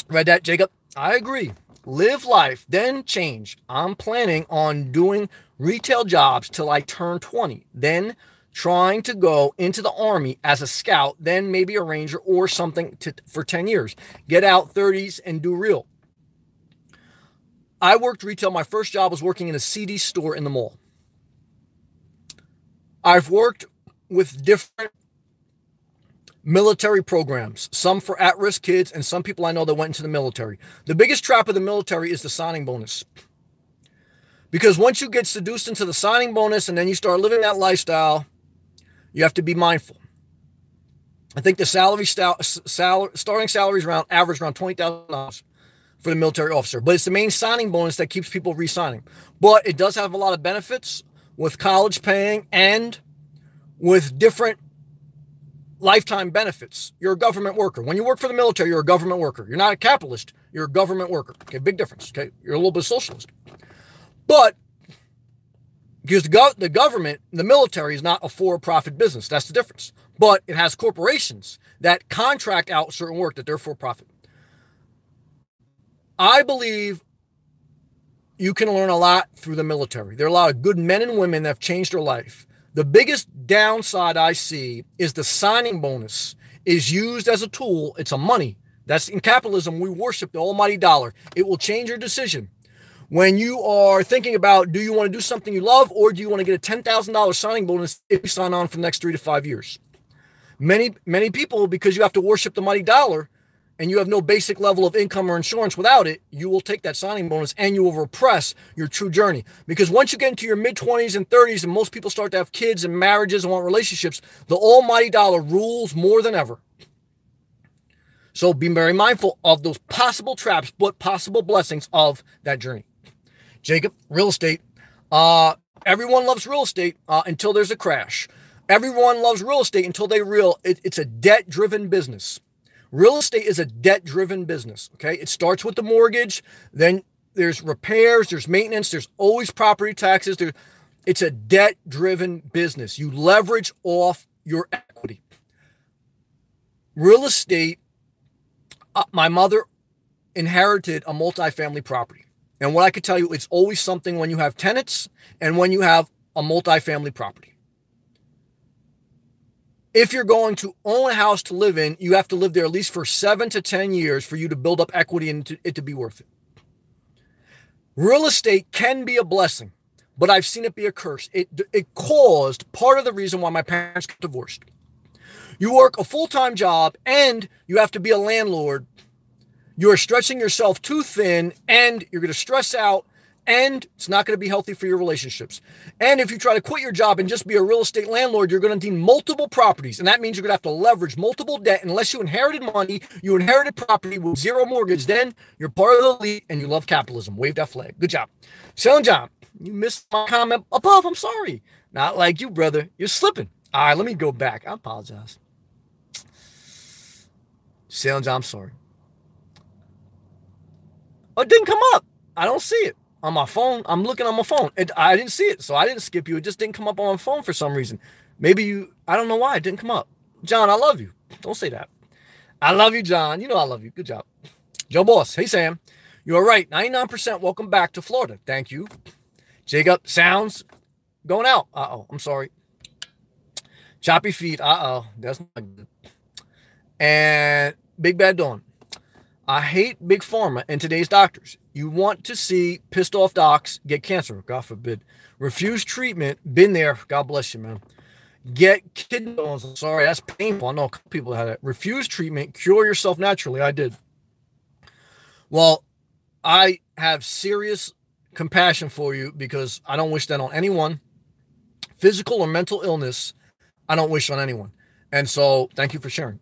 Read that, Jacob? I agree. Live life, then change. I'm planning on doing retail jobs till I turn 20. Then trying to go into the Army as a scout, then maybe a ranger or something for 10 years. Get out 30s and do real. I worked retail. My first job was working in a CD store in the mall. I've worked with different military programs, some for at-risk kids and some people I know that went into the military. The biggest trap of the military is the signing bonus. Because once you get seduced into the signing bonus and then you start living that lifestyle, you have to be mindful. I think the starting salary is average around $20,000 for the military officer. But it's the main signing bonus that keeps people re-signing. But it does have a lot of benefits with college paying and with different lifetime benefits. You're a government worker. When you work for the military, you're a government worker. You're not a capitalist. You're a government worker. Okay, big difference. Okay, you're a little bit socialist. But because the government, the military is not a for-profit business. That's the difference. But it has corporations that contract out certain work that they're for-profit. I believe you can learn a lot through the military. There are a lot of good men and women that have changed their life. The biggest downside I see is the signing bonus is used as a tool. It's a money. That's in capitalism. We worship the almighty dollar. It will change your decision. When you are thinking about, do you want to do something you love or do you want to get a $10,000 signing bonus if you sign on for the next 3 to 5 years? Many people, because you have to worship the mighty dollar and you have no basic level of income or insurance without it, you will take that signing bonus and you will repress your true journey. Because once you get into your mid-20s and 30s and most people start to have kids and marriages and want relationships, the almighty dollar rules more than ever. So be very mindful of those possible traps, but possible blessings of that journey. Jacob, real estate. Everyone loves real estate until there's a crash. Everyone loves real estate until it's a debt-driven business. Real estate is a debt-driven business, okay? It starts with the mortgage, then there's repairs, there's maintenance, there's always property taxes. It's a debt-driven business. You leverage off your equity. Real estate, my mother inherited a multifamily property. And what I could tell you, it's always something when you have tenants and when you have a multifamily property. If you're going to own a house to live in, you have to live there at least for 7 to 10 years for you to build up equity and it to be worth it. Real estate can be a blessing, but I've seen it be a curse. It caused part of the reason why my parents got divorced. You work a full-time job and you have to be a landlord. You are stretching yourself too thin and you're going to stress out and it's not going to be healthy for your relationships. And if you try to quit your job and just be a real estate landlord, you're going to need multiple properties. And that means you're going to have to leverage multiple debt. Unless you inherited money, you inherited property with zero mortgage, then you're part of the elite and you love capitalism. Wave that flag. Good job. Selling John, you missed my comment above. I'm sorry. Not like you, brother. You're slipping. All right, let me go back. I apologize. Selling John, I'm sorry. Oh, it didn't come up. I don't see it on my phone. I'm looking on my phone. I didn't see it, so I didn't skip you. It just didn't come up on my phone for some reason. Maybe I don't know why it didn't come up. John, I love you. Don't say that. I love you, John. You know I love you. Good job. Joe Boss. Hey, Sam. You are right. 99%. Welcome back to Florida. Thank you. Jacob, sounds going out. Uh-oh, I'm sorry. Choppy feet. Uh-oh, that's not good. And Big Bad Dawn. I hate Big Pharma and today's doctors. You want to see pissed off docs get cancer, God forbid. Refuse treatment, been there, God bless you, man. Get kidney stones, I'm sorry, that's painful. I know a couple people had it. Refuse treatment, cure yourself naturally, I did. Well, I have serious compassion for you because I don't wish that on anyone. Physical or mental illness, I don't wish on anyone. And so, thank you for sharing.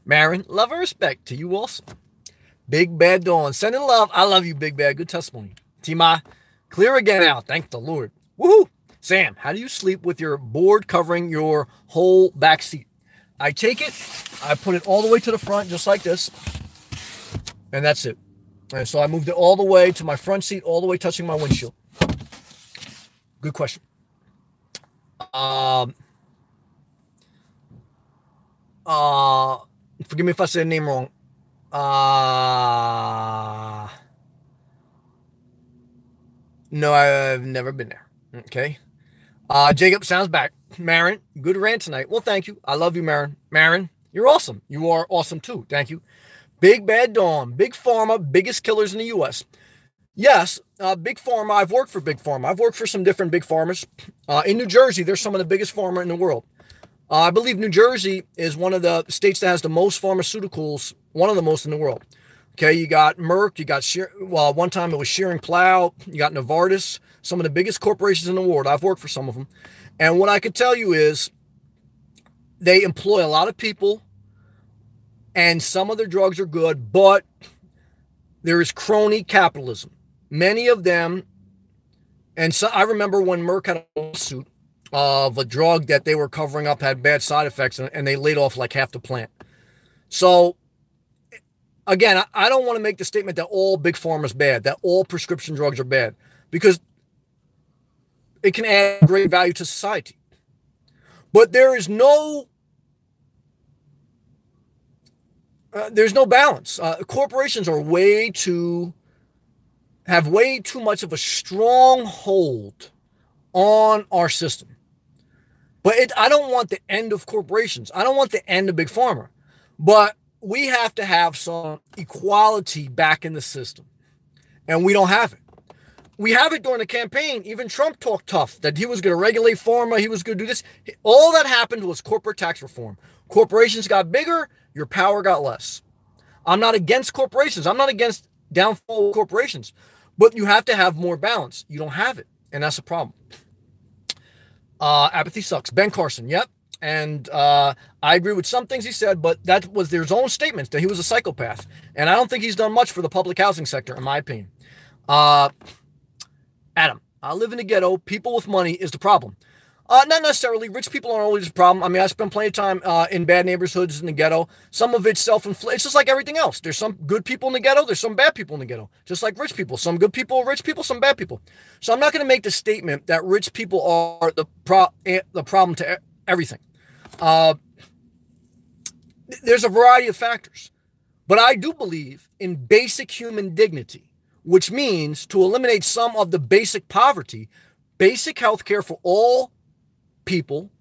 Marin, love and respect to you also. Big Bad Dawn, sending love. I love you, Big Bad. Good testimony. Tima, clear again out. Thank the Lord. Woohoo! Sam, how do you sleep with your board covering your whole back seat? I take it, I put it all the way to the front, just like this, and that's it. And so I moved it all the way to my front seat, all the way touching my windshield. Good question. Forgive me if I said the name wrong. No, I've never been there. Okay. Jacob, sounds back. Marin, good rant tonight. Well, thank you. I love you, Marin. Marin, you're awesome. You are awesome too. Thank you. Big Bad Dawn, Big Pharma, biggest killers in the U.S. Yes, Big Pharma. I've worked for Big Pharma. I've worked for some different Big Pharmas. In New Jersey, there's some of the biggest pharma in the world. I believe New Jersey is one of the states that has the most pharmaceuticals, one of the most in the world. Okay, you got Merck, you got, one time it was Schering-Plough, you got Novartis, some of the biggest corporations in the world. I've worked for some of them. And what I could tell you is they employ a lot of people, and some of their drugs are good, but there is crony capitalism. Many of them, and so I remember when Merck had a lawsuit of a drug that they were covering up had bad side effects, and they laid off like half the plant. So, again, I don't want to make the statement that all big pharma is bad, that all prescription drugs are bad, because it can add great value to society. But there is there's no balance. Corporations are have way too much of a strong hold on our system. But I don't want the end of corporations. I don't want the end of big pharma. But we have to have some equality back in the system. And we don't have it. We have it during the campaign. Even Trump talked tough that he was going to regulate pharma. He was going to do this. All that happened was corporate tax reform. Corporations got bigger. Your power got less. I'm not against corporations. I'm not against downfall of corporations. But you have to have more balance. You don't have it. And that's a problem. Apathy sucks. Ben Carson, yep. And I agree with some things he said, but that was his own statements that he was a psychopath. And I don't think he's done much for the public housing sector, in my opinion. Adam, I live in a ghetto. People with money is the problem. Not necessarily. Rich people aren't always the problem. I mean, I spend plenty of time in bad neighborhoods in the ghetto. Some of it's self-inflicted. It's just like everything else. There's some good people in the ghetto. There's some bad people in the ghetto. Just like rich people. Some good people, rich people, some bad people. So I'm not going to make the statement that rich people are the problem to everything. There's a variety of factors. But I do believe in basic human dignity, which means to eliminate some of the basic poverty, basic health care for all people,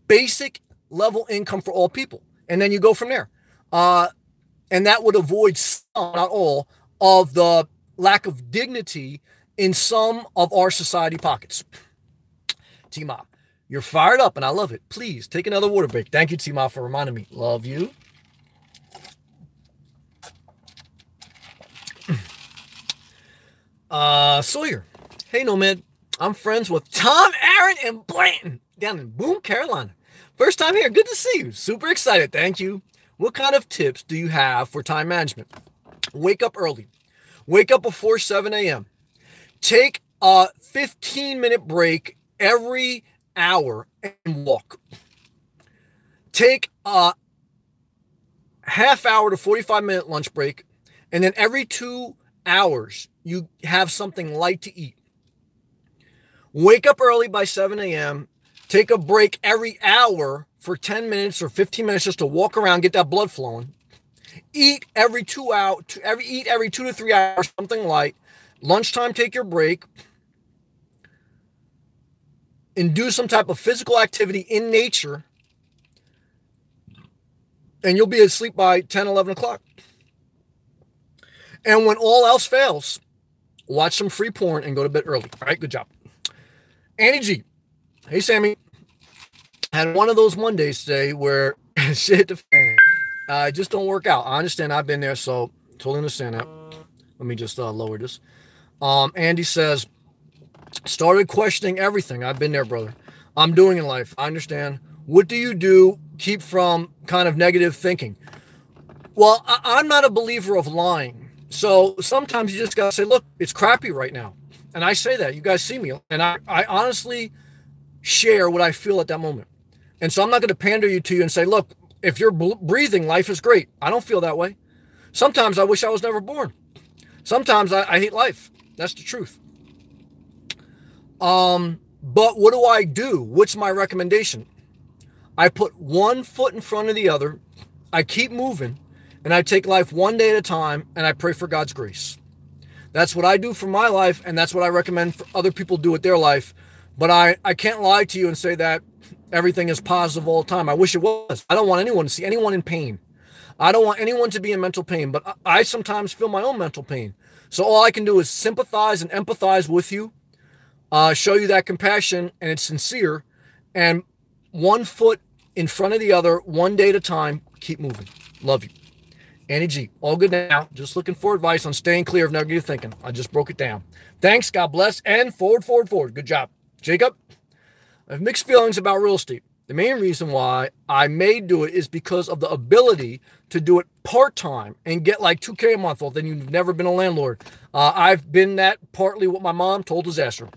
basic level income for all people. And then you go from there. And that would avoid some, not all, of the lack of dignity in some of our society pockets. T-Mob, you're fired up and I love it. Please take another water break. Thank you, T-Mob, for reminding me. Love you. Sawyer. Hey, Nomad. I'm friends with Tom, Aaron, and Blanton down in Boone, Carolina. First time here. Good to see you. Super excited. Thank you. What kind of tips do you have for time management? Wake up early. Wake up before 7 a.m. Take a 15-minute break every hour and walk. Take a half hour to 45-minute lunch break. And then every 2 hours, you have something light to eat. Wake up early by 7 a.m. Take a break every hour for 10 minutes or 15 minutes just to walk around, get that blood flowing. Eat every 2 to 3 hours, something light. Lunchtime, take your break. and do some type of physical activity in nature, and you'll be asleep by 10, 11 o'clock. And when all else fails, watch some free porn and go to bed early. All right, good job. Annie G. Hey, Sammy. Had one of those Mondays today where shit hit the fan. Just don't work out. I understand. I've been there, so totally understand that. Let me just lower this. Andy says, started questioning everything. I've been there, brother. I'm doing in life. I understand. What do you do? Keep from kind of negative thinking. Well, I'm not a believer of lying. So sometimes you just got to say, look, it's crappy right now. And I say that. You guys see me. And I honestly share what I feel at that moment. And so I'm not going to pander to you and say, look, if you're breathing, life is great. I don't feel that way. Sometimes I wish I was never born. Sometimes I hate life. That's the truth. But what do I do? What's my recommendation? I put one foot in front of the other. I keep moving, and I take life one day at a time, and I pray for God's grace. That's what I do for my life, and that's what I recommend for other people to do with their life. But I can't lie to you and say that everything is positive all the time. I wish it was. I don't want anyone to see anyone in pain. I don't want anyone to be in mental pain, but I sometimes feel my own mental pain. So all I can do is sympathize and empathize with you, show you that compassion, and it's sincere, and one foot in front of the other, one day at a time, keep moving. Love you. Annie G, all good now. Just looking for advice on staying clear of negative thinking. I just broke it down. Thanks, God bless, and forward, forward, forward. Good job. Jacob, I have mixed feelings about real estate. The main reason why I may do it is because of the ability to do it part-time and get like $2K a month. Well, then you've never been a landlord. I've been that partly what my mom told disaster.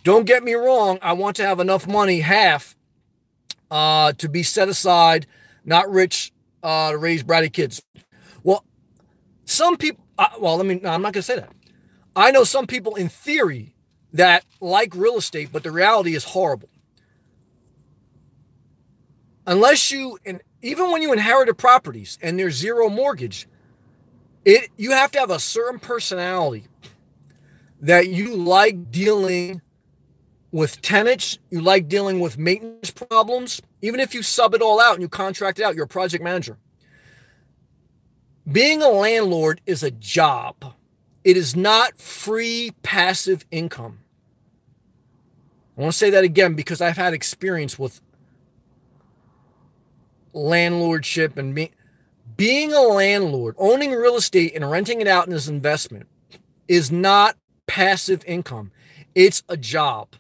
Don't get me wrong. I want to have enough money, half, to be set aside, not rich, to raise bratty kids. Well, some people, I'm not going to say that. I know some people in theory that like real estate, but the reality is horrible. Unless you, and even when you inherited properties and there's zero mortgage, you have to have a certain personality that you like dealing with tenants, you like dealing with maintenance problems. Even if you sub it all out and you contract it out, you're a project manager. Being a landlord is a job. It is not free passive income. I want to say that again because I've had experience with landlordship and being a landlord, owning real estate and renting it out as an investment is not passive income. It's a job.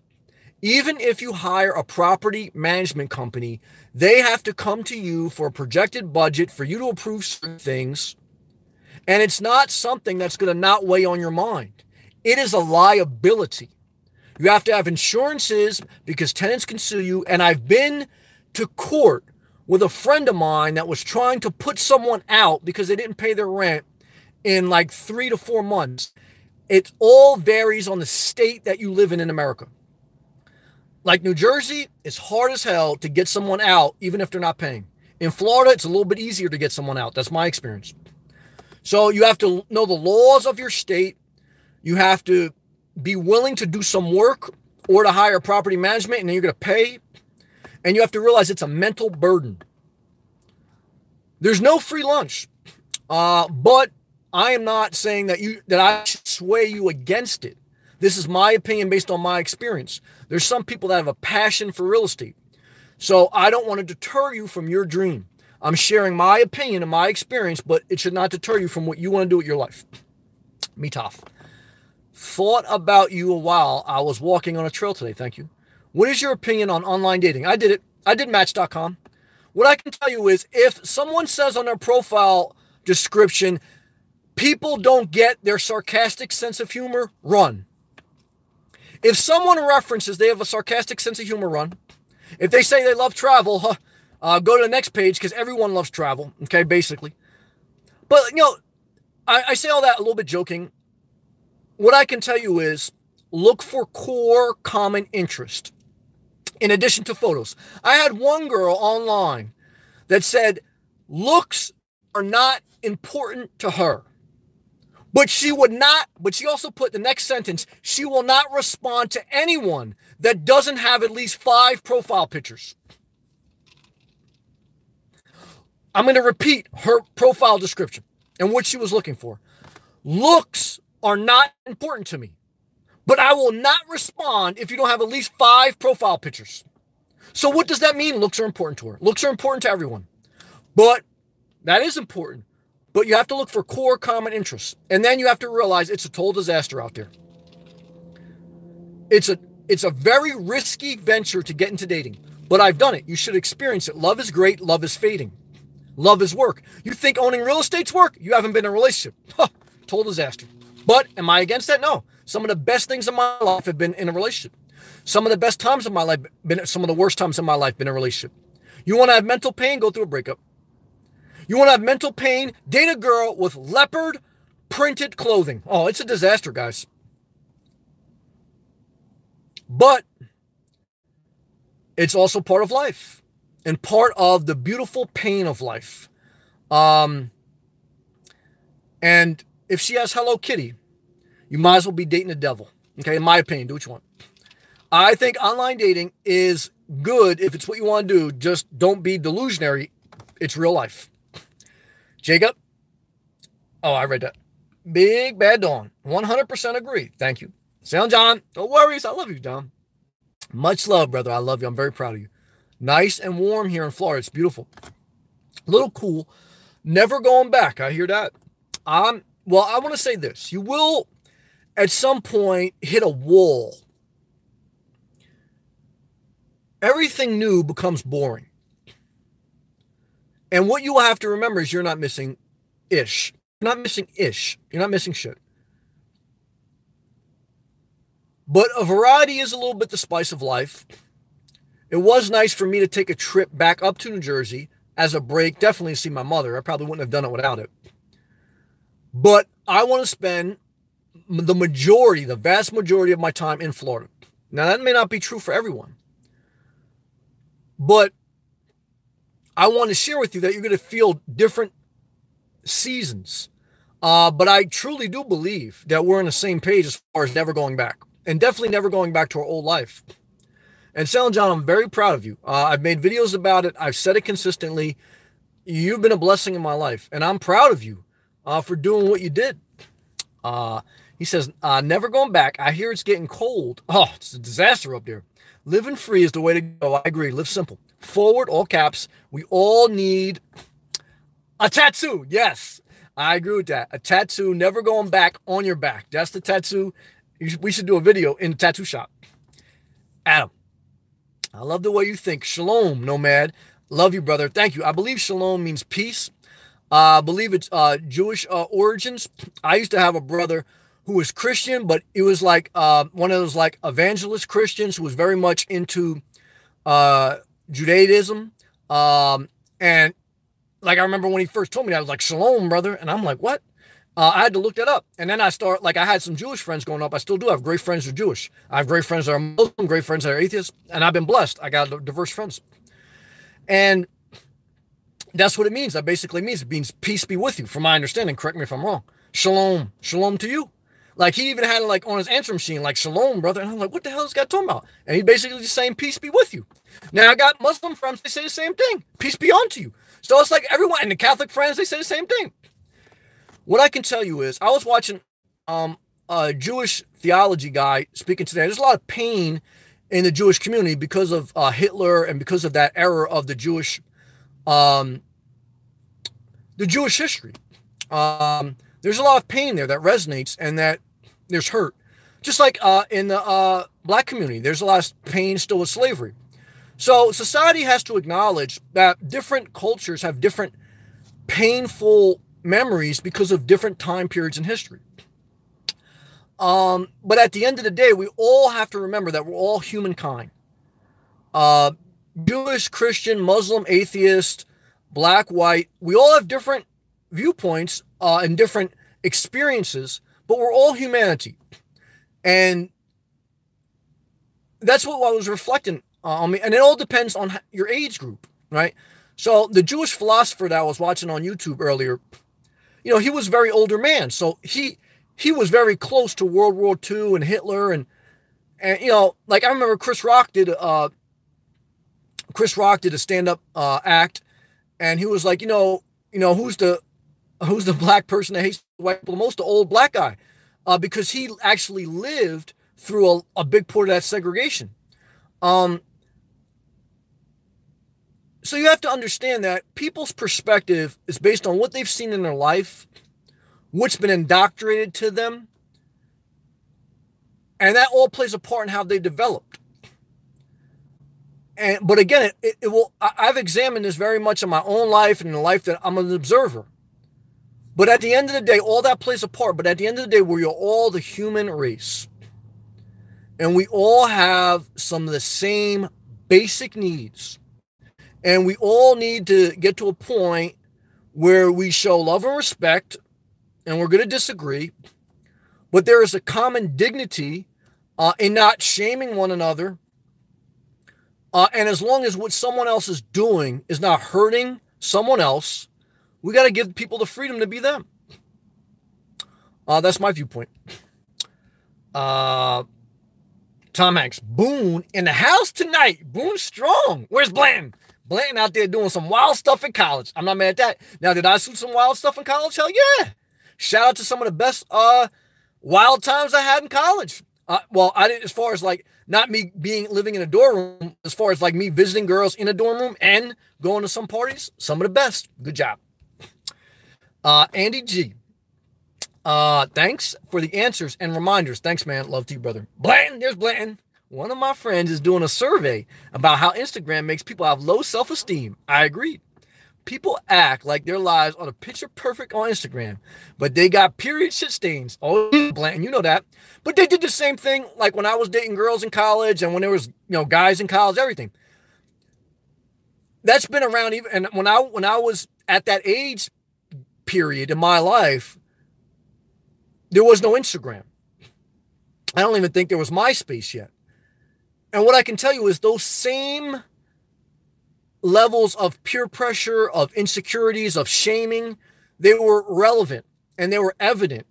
Even if you hire a property management company, they have to come to you for a projected budget for you to approve certain things. And it's not something that's going to not weigh on your mind. It is a liability. You have to have insurances because tenants can sue you. And I've been to court with a friend of mine that was trying to put someone out because they didn't pay their rent in like 3 to 4 months. It all varies on the state that you live in America. Like New Jersey, it's hard as hell to get someone out, even if they're not paying. In Florida, it's a little bit easier to get someone out. That's my experience. So you have to know the laws of your state. You have to be willing to do some work or to hire property management, and then you're going to pay. And you have to realize it's a mental burden. There's no free lunch. But I am not saying that I should sway you against it. This is my opinion based on my experience. There's some people that have a passion for real estate. So I don't want to deter you from your dream. I'm sharing my opinion and my experience, but it should not deter you from what you want to do with your life. Me tough. Thought about you a while. I was walking on a trail today. Thank you. What is your opinion on online dating? I did it. I did Match.com. What I can tell you is if someone says on their profile description, people don't get their sarcastic sense of humor, run. If someone references they have a sarcastic sense of humor, run. If they say they love travel, go to the next page because everyone loves travel, okay, basically. But, I say all that a little bit joking. What I can tell you is look for core common interest in addition to photos. I had one girl online that said looks are not important to her. But she would not, but she also put the next sentence, she will not respond to anyone that doesn't have at least 5 profile pictures. I'm going to repeat her profile description and what she was looking for. Looks are not important to me, but I will not respond if you don't have at least 5 profile pictures. So what does that mean? Looks are important to her. Looks are important to everyone. But that is important. But you have to look for core common interests. And then you have to realize it's a total disaster out there. It's a very risky venture to get into dating. But I've done it. You should experience it. Love is great. Love is fading. Love is work. You think owning real estate's work? You haven't been in a relationship. Total disaster. But am I against that? No. Some of the best things in my life have been in a relationship. Some of the best times in my life, some of the worst times in my life, been in a relationship. You want to have mental pain? Go through a breakup. You want to have mental pain? Date a girl with leopard printed clothing. Oh, it's a disaster, guys. But it's also part of life and part of the beautiful pain of life. And if she has Hello Kitty, you might as well be dating the devil. Okay, in my opinion, do what you want. I think online dating is good if it's what you want to do. Just don't be delusionary. It's real life. Jacob? Oh, I read that. Big Bad Dawn. 100% agree. Thank you. Sound John. No worries. I love you, Don. Much love, brother. I love you. I'm very proud of you. Nice and warm here in Florida. It's beautiful. A little cool. Never going back. I hear that. Well, I want to say this. You will, at some point, hit a wall. Everything new becomes boring. And what you will have to remember is you're not missing ish. You're not missing ish. You're not missing shit. But a variety is a little bit the spice of life. It was nice for me to take a trip back up to New Jersey as a break. Definitely to see my mother. I probably wouldn't have done it without it. But I want to spend the vast majority of my time in Florida. Now, that may not be true for everyone. But I want to share with you that you're going to feel different seasons. But I truly do believe that we're on the same page as far as never going back. And definitely never going back to our old life. And Sal and John, I'm very proud of you. I've made videos about it. I've said it consistently. You've been a blessing in my life. And I'm proud of you for doing what you did. He says, never going back. I hear it's getting cold. Oh, it's a disaster up there. Living free is the way to go. I agree. Live simple. Forward, all caps. We all need a tattoo. Yes, I agree with that. A tattoo, never going back on your back. That's the tattoo. We should do a video in the tattoo shop. Adam, I love the way you think. Shalom, Nomad. Love you, brother. Thank you. I believe shalom means peace. I believe it's Jewish origins. I used to have a brother who was Christian, but it was like one of those like evangelist Christians who was very much into Judaism. And like I remember when he first told me that, I was like, shalom, brother. And I'm like, what? I had to look that up. And then I had some Jewish friends growing up. I still do have great friends who are Jewish. I have great friends that are Muslim, great friends that are atheists. And I've been blessed. I got diverse friends. And that's what it means. That basically means it means peace be with you, from my understanding. Correct me if I'm wrong. Shalom. Shalom to you. Like he even had it like on his answer machine, like shalom, brother. And I'm like, what the hell is this guy talking about? And he basically just saying peace be with you. Now I got Muslim friends, they say the same thing. Peace be unto you. So it's like everyone, and the Catholic friends, they say the same thing. What I can tell you is I was watching a Jewish theology guy speaking today. There's a lot of pain in the Jewish community because of Hitler and because of that era of the Jewish history. There's a lot of pain there that resonates and that there's hurt. Just like in the black community, there's a lot of pain still with slavery. So society has to acknowledge that different cultures have different painful memories because of different time periods in history. But at the end of the day, we all have to remember that we're all humankind. Jewish, Christian, Muslim, atheist, black, white, we all have different viewpoints and different experiences, but we're all humanity. And that's what I was reflecting on me. And it all depends on your age group, right? So the Jewish philosopher that I was watching on YouTube earlier, you know, he was a very older man. So he he was very close to World War II and Hitler, and you know, like I remember Chris Rock did a stand-up act, and he was like, who's the black person that hates white people the most? The old black guy, because he actually lived through a big part of that segregation. So you have to understand that people's perspective is based on what they've seen in their life, what's been indoctrinated to them, and that all plays a part in how they developed. But again, it will. I've examined this very much in my own life and in the life that I'm an observer. But at the end of the day, all that plays a part. But at the end of the day, we're all the human race. And we all have some of the same basic needs. And we all need to get to a point where we show love and respect, and we're going to disagree. But there is a common dignity in not shaming one another. And as long as what someone else is doing is not hurting someone else, we got to give people the freedom to be them. That's my viewpoint. Tom Hanks, Boone in the house tonight. Boone strong. Where's Blanton? Blanton out there doing some wild stuff in college. I'm not mad at that. Now, did I shoot some wild stuff in college? Hell yeah. Shout out to some of the best wild times I had in college. Well, I didn't, as far as like not me living in a dorm room, as far as like me visiting girls in a dorm room and going to some parties, some of the best. Good job. Andy G. Thanks for the answers and reminders. Thanks, man. Love to you, brother. Blanton, there's Blanton. One of my friends is doing a survey about how Instagram makes people have low self-esteem. I agree. People act like their lives are the picture perfect on Instagram, but they got period shit stains. Oh, Blanton, you know that. But they did the same thing like when I was dating girls in college and when there was, guys in college, everything. That's been around even, and when I was at that age period in my life, there was no Instagram. I don't even think there was MySpace yet. And what I can tell you is those same levels of peer pressure, of insecurities, of shaming, they were relevant and they were evident.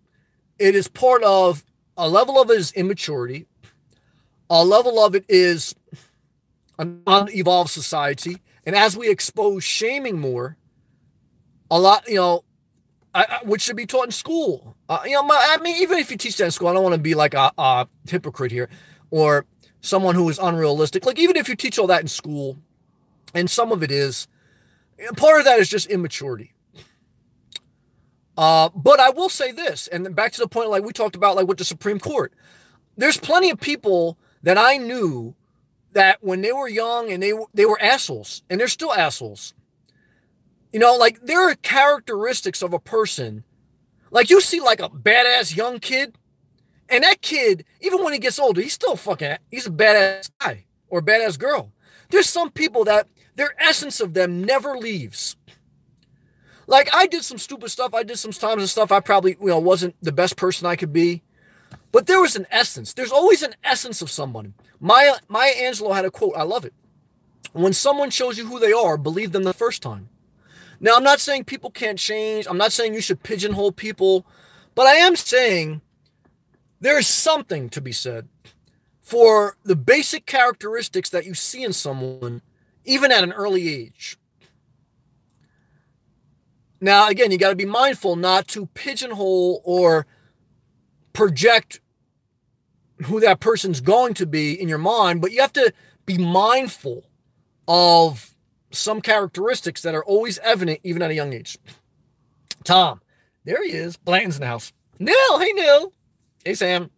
It is part of, a level of it is immaturity. A level of it is an unevolved society. And as we expose shaming more, a lot, which should be taught in school. I mean, even if you teach that in school, I don't want to be like a hypocrite here or someone who is unrealistic. Like, even if you teach all that in school, and some of it is, part of that is just immaturity. But I will say this, and then back to the point like we talked about, like with the Supreme Court. There's plenty of people that I knew that when they were young and they were assholes, and they're still assholes. Like there are characteristics of a person. Like you see like a badass young kid, and that kid, even when he gets older, he's a badass guy or a badass girl. There's some people that their essence of them never leaves. Like I did some stupid stuff. I did some times and stuff I probably, wasn't the best person I could be. But there was an essence. There's always an essence of someone. Maya Angelou had a quote. I love it. When someone shows you who they are, believe them the first time. Now, I'm not saying people can't change. I'm not saying you should pigeonhole people. But I am saying there's something to be said for the basic characteristics that you see in someone, even at an early age. Now, again, you got to be mindful not to pigeonhole or project who that person's going to be in your mind, but you have to be mindful of some characteristics that are always evident even at a young age. Tom, there he is. Blanton's in the house. Neil, hey Neil. Hey Sam.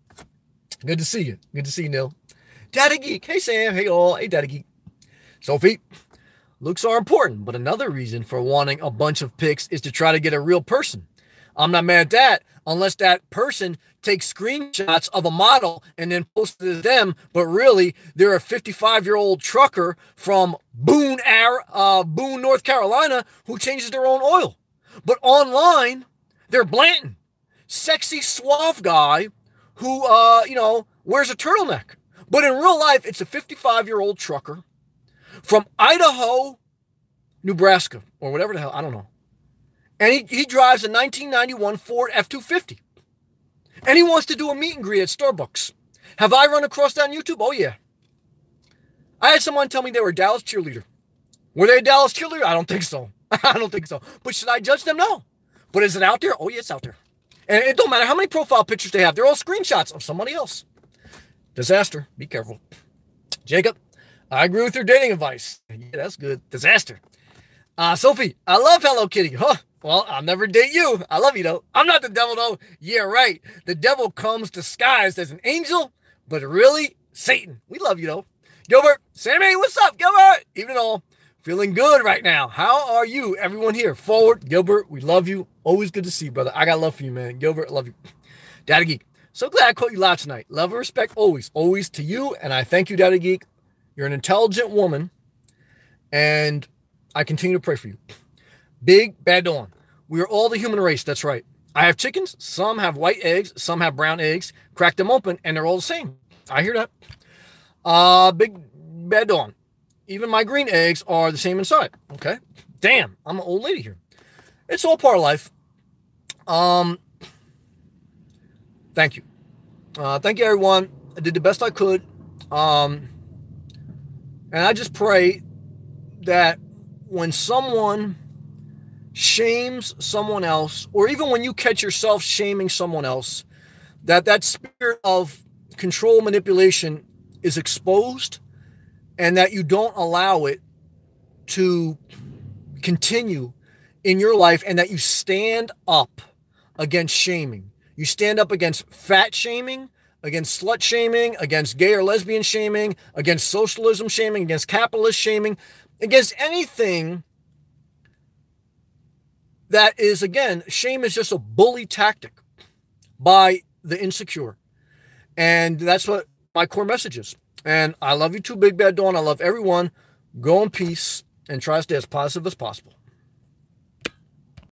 Good to see you. Good to see you, Neil. Daddy Geek. Hey Sam. Hey all. Hey Daddy Geek. Sophie. Looks are important, but another reason for wanting a bunch of pics is to try to get a real person. I'm not mad at that, unless that person takes screenshots of a model and then posts it to them, but really they're a 55-year-old trucker from Boone, North Carolina, who changes their own oil. But online, they're Blanton, sexy, suave guy who, wears a turtleneck. But in real life, it's a 55-year-old trucker from Idaho, Nebraska, or whatever the hell, I don't know. And he drives a 1991 Ford F-250. And he wants to do a meet and greet at Starbucks. Have I run across that on YouTube? Oh, yeah. I had someone tell me they were a Dallas cheerleader. Were they a Dallas cheerleader? I don't think so. I don't think so. But should I judge them? No. But is it out there? Oh, yeah, it's out there. And it don't matter how many profile pictures they have. They're all screenshots of somebody else. Disaster. Be careful. Jacob, I agree with your dating advice. Yeah, that's good. Disaster. Sophie, I love Hello Kitty. Huh. Well, I'll never date you. I love you, though. I'm not the devil, though. Yeah, right. The devil comes disguised as an angel, but really, Satan. We love you, though. Gilbert, Sammy, what's up, Gilbert? Evening all. Feeling good right now. How are you? Everyone here. Forward, Gilbert, we love you. Always good to see you, brother. I got love for you, man. Gilbert, I love you. Daddy Geek, so glad I caught you live tonight. Love and respect always, always to you. And I thank you, Daddy Geek. You're an intelligent woman. And I continue to pray for you. Big Bad Dawn. We are all the human race. That's right. I have chickens. Some have white eggs. Some have brown eggs. Crack them open and they're all the same. I hear that. Big Bad Dawn. Even my green eggs are the same inside. Okay. Damn. I'm an old lady here. It's all part of life. Thank you. Thank you, everyone. I did the best I could. And I just pray that when someone shames someone else, or even when you catch yourself shaming someone else, that spirit of control manipulation is exposed, and that you don't allow it to continue in your life, and that you stand up against shaming. You stand up against fat shaming, against slut shaming, against gay or lesbian shaming, against socialism shaming, against capitalist shaming, against anything that is, again, shame is just a bully tactic by the insecure. And that's what my core message is. And I love you too, Big Bad Dawn. I love everyone. Go in peace and try to stay as positive as possible.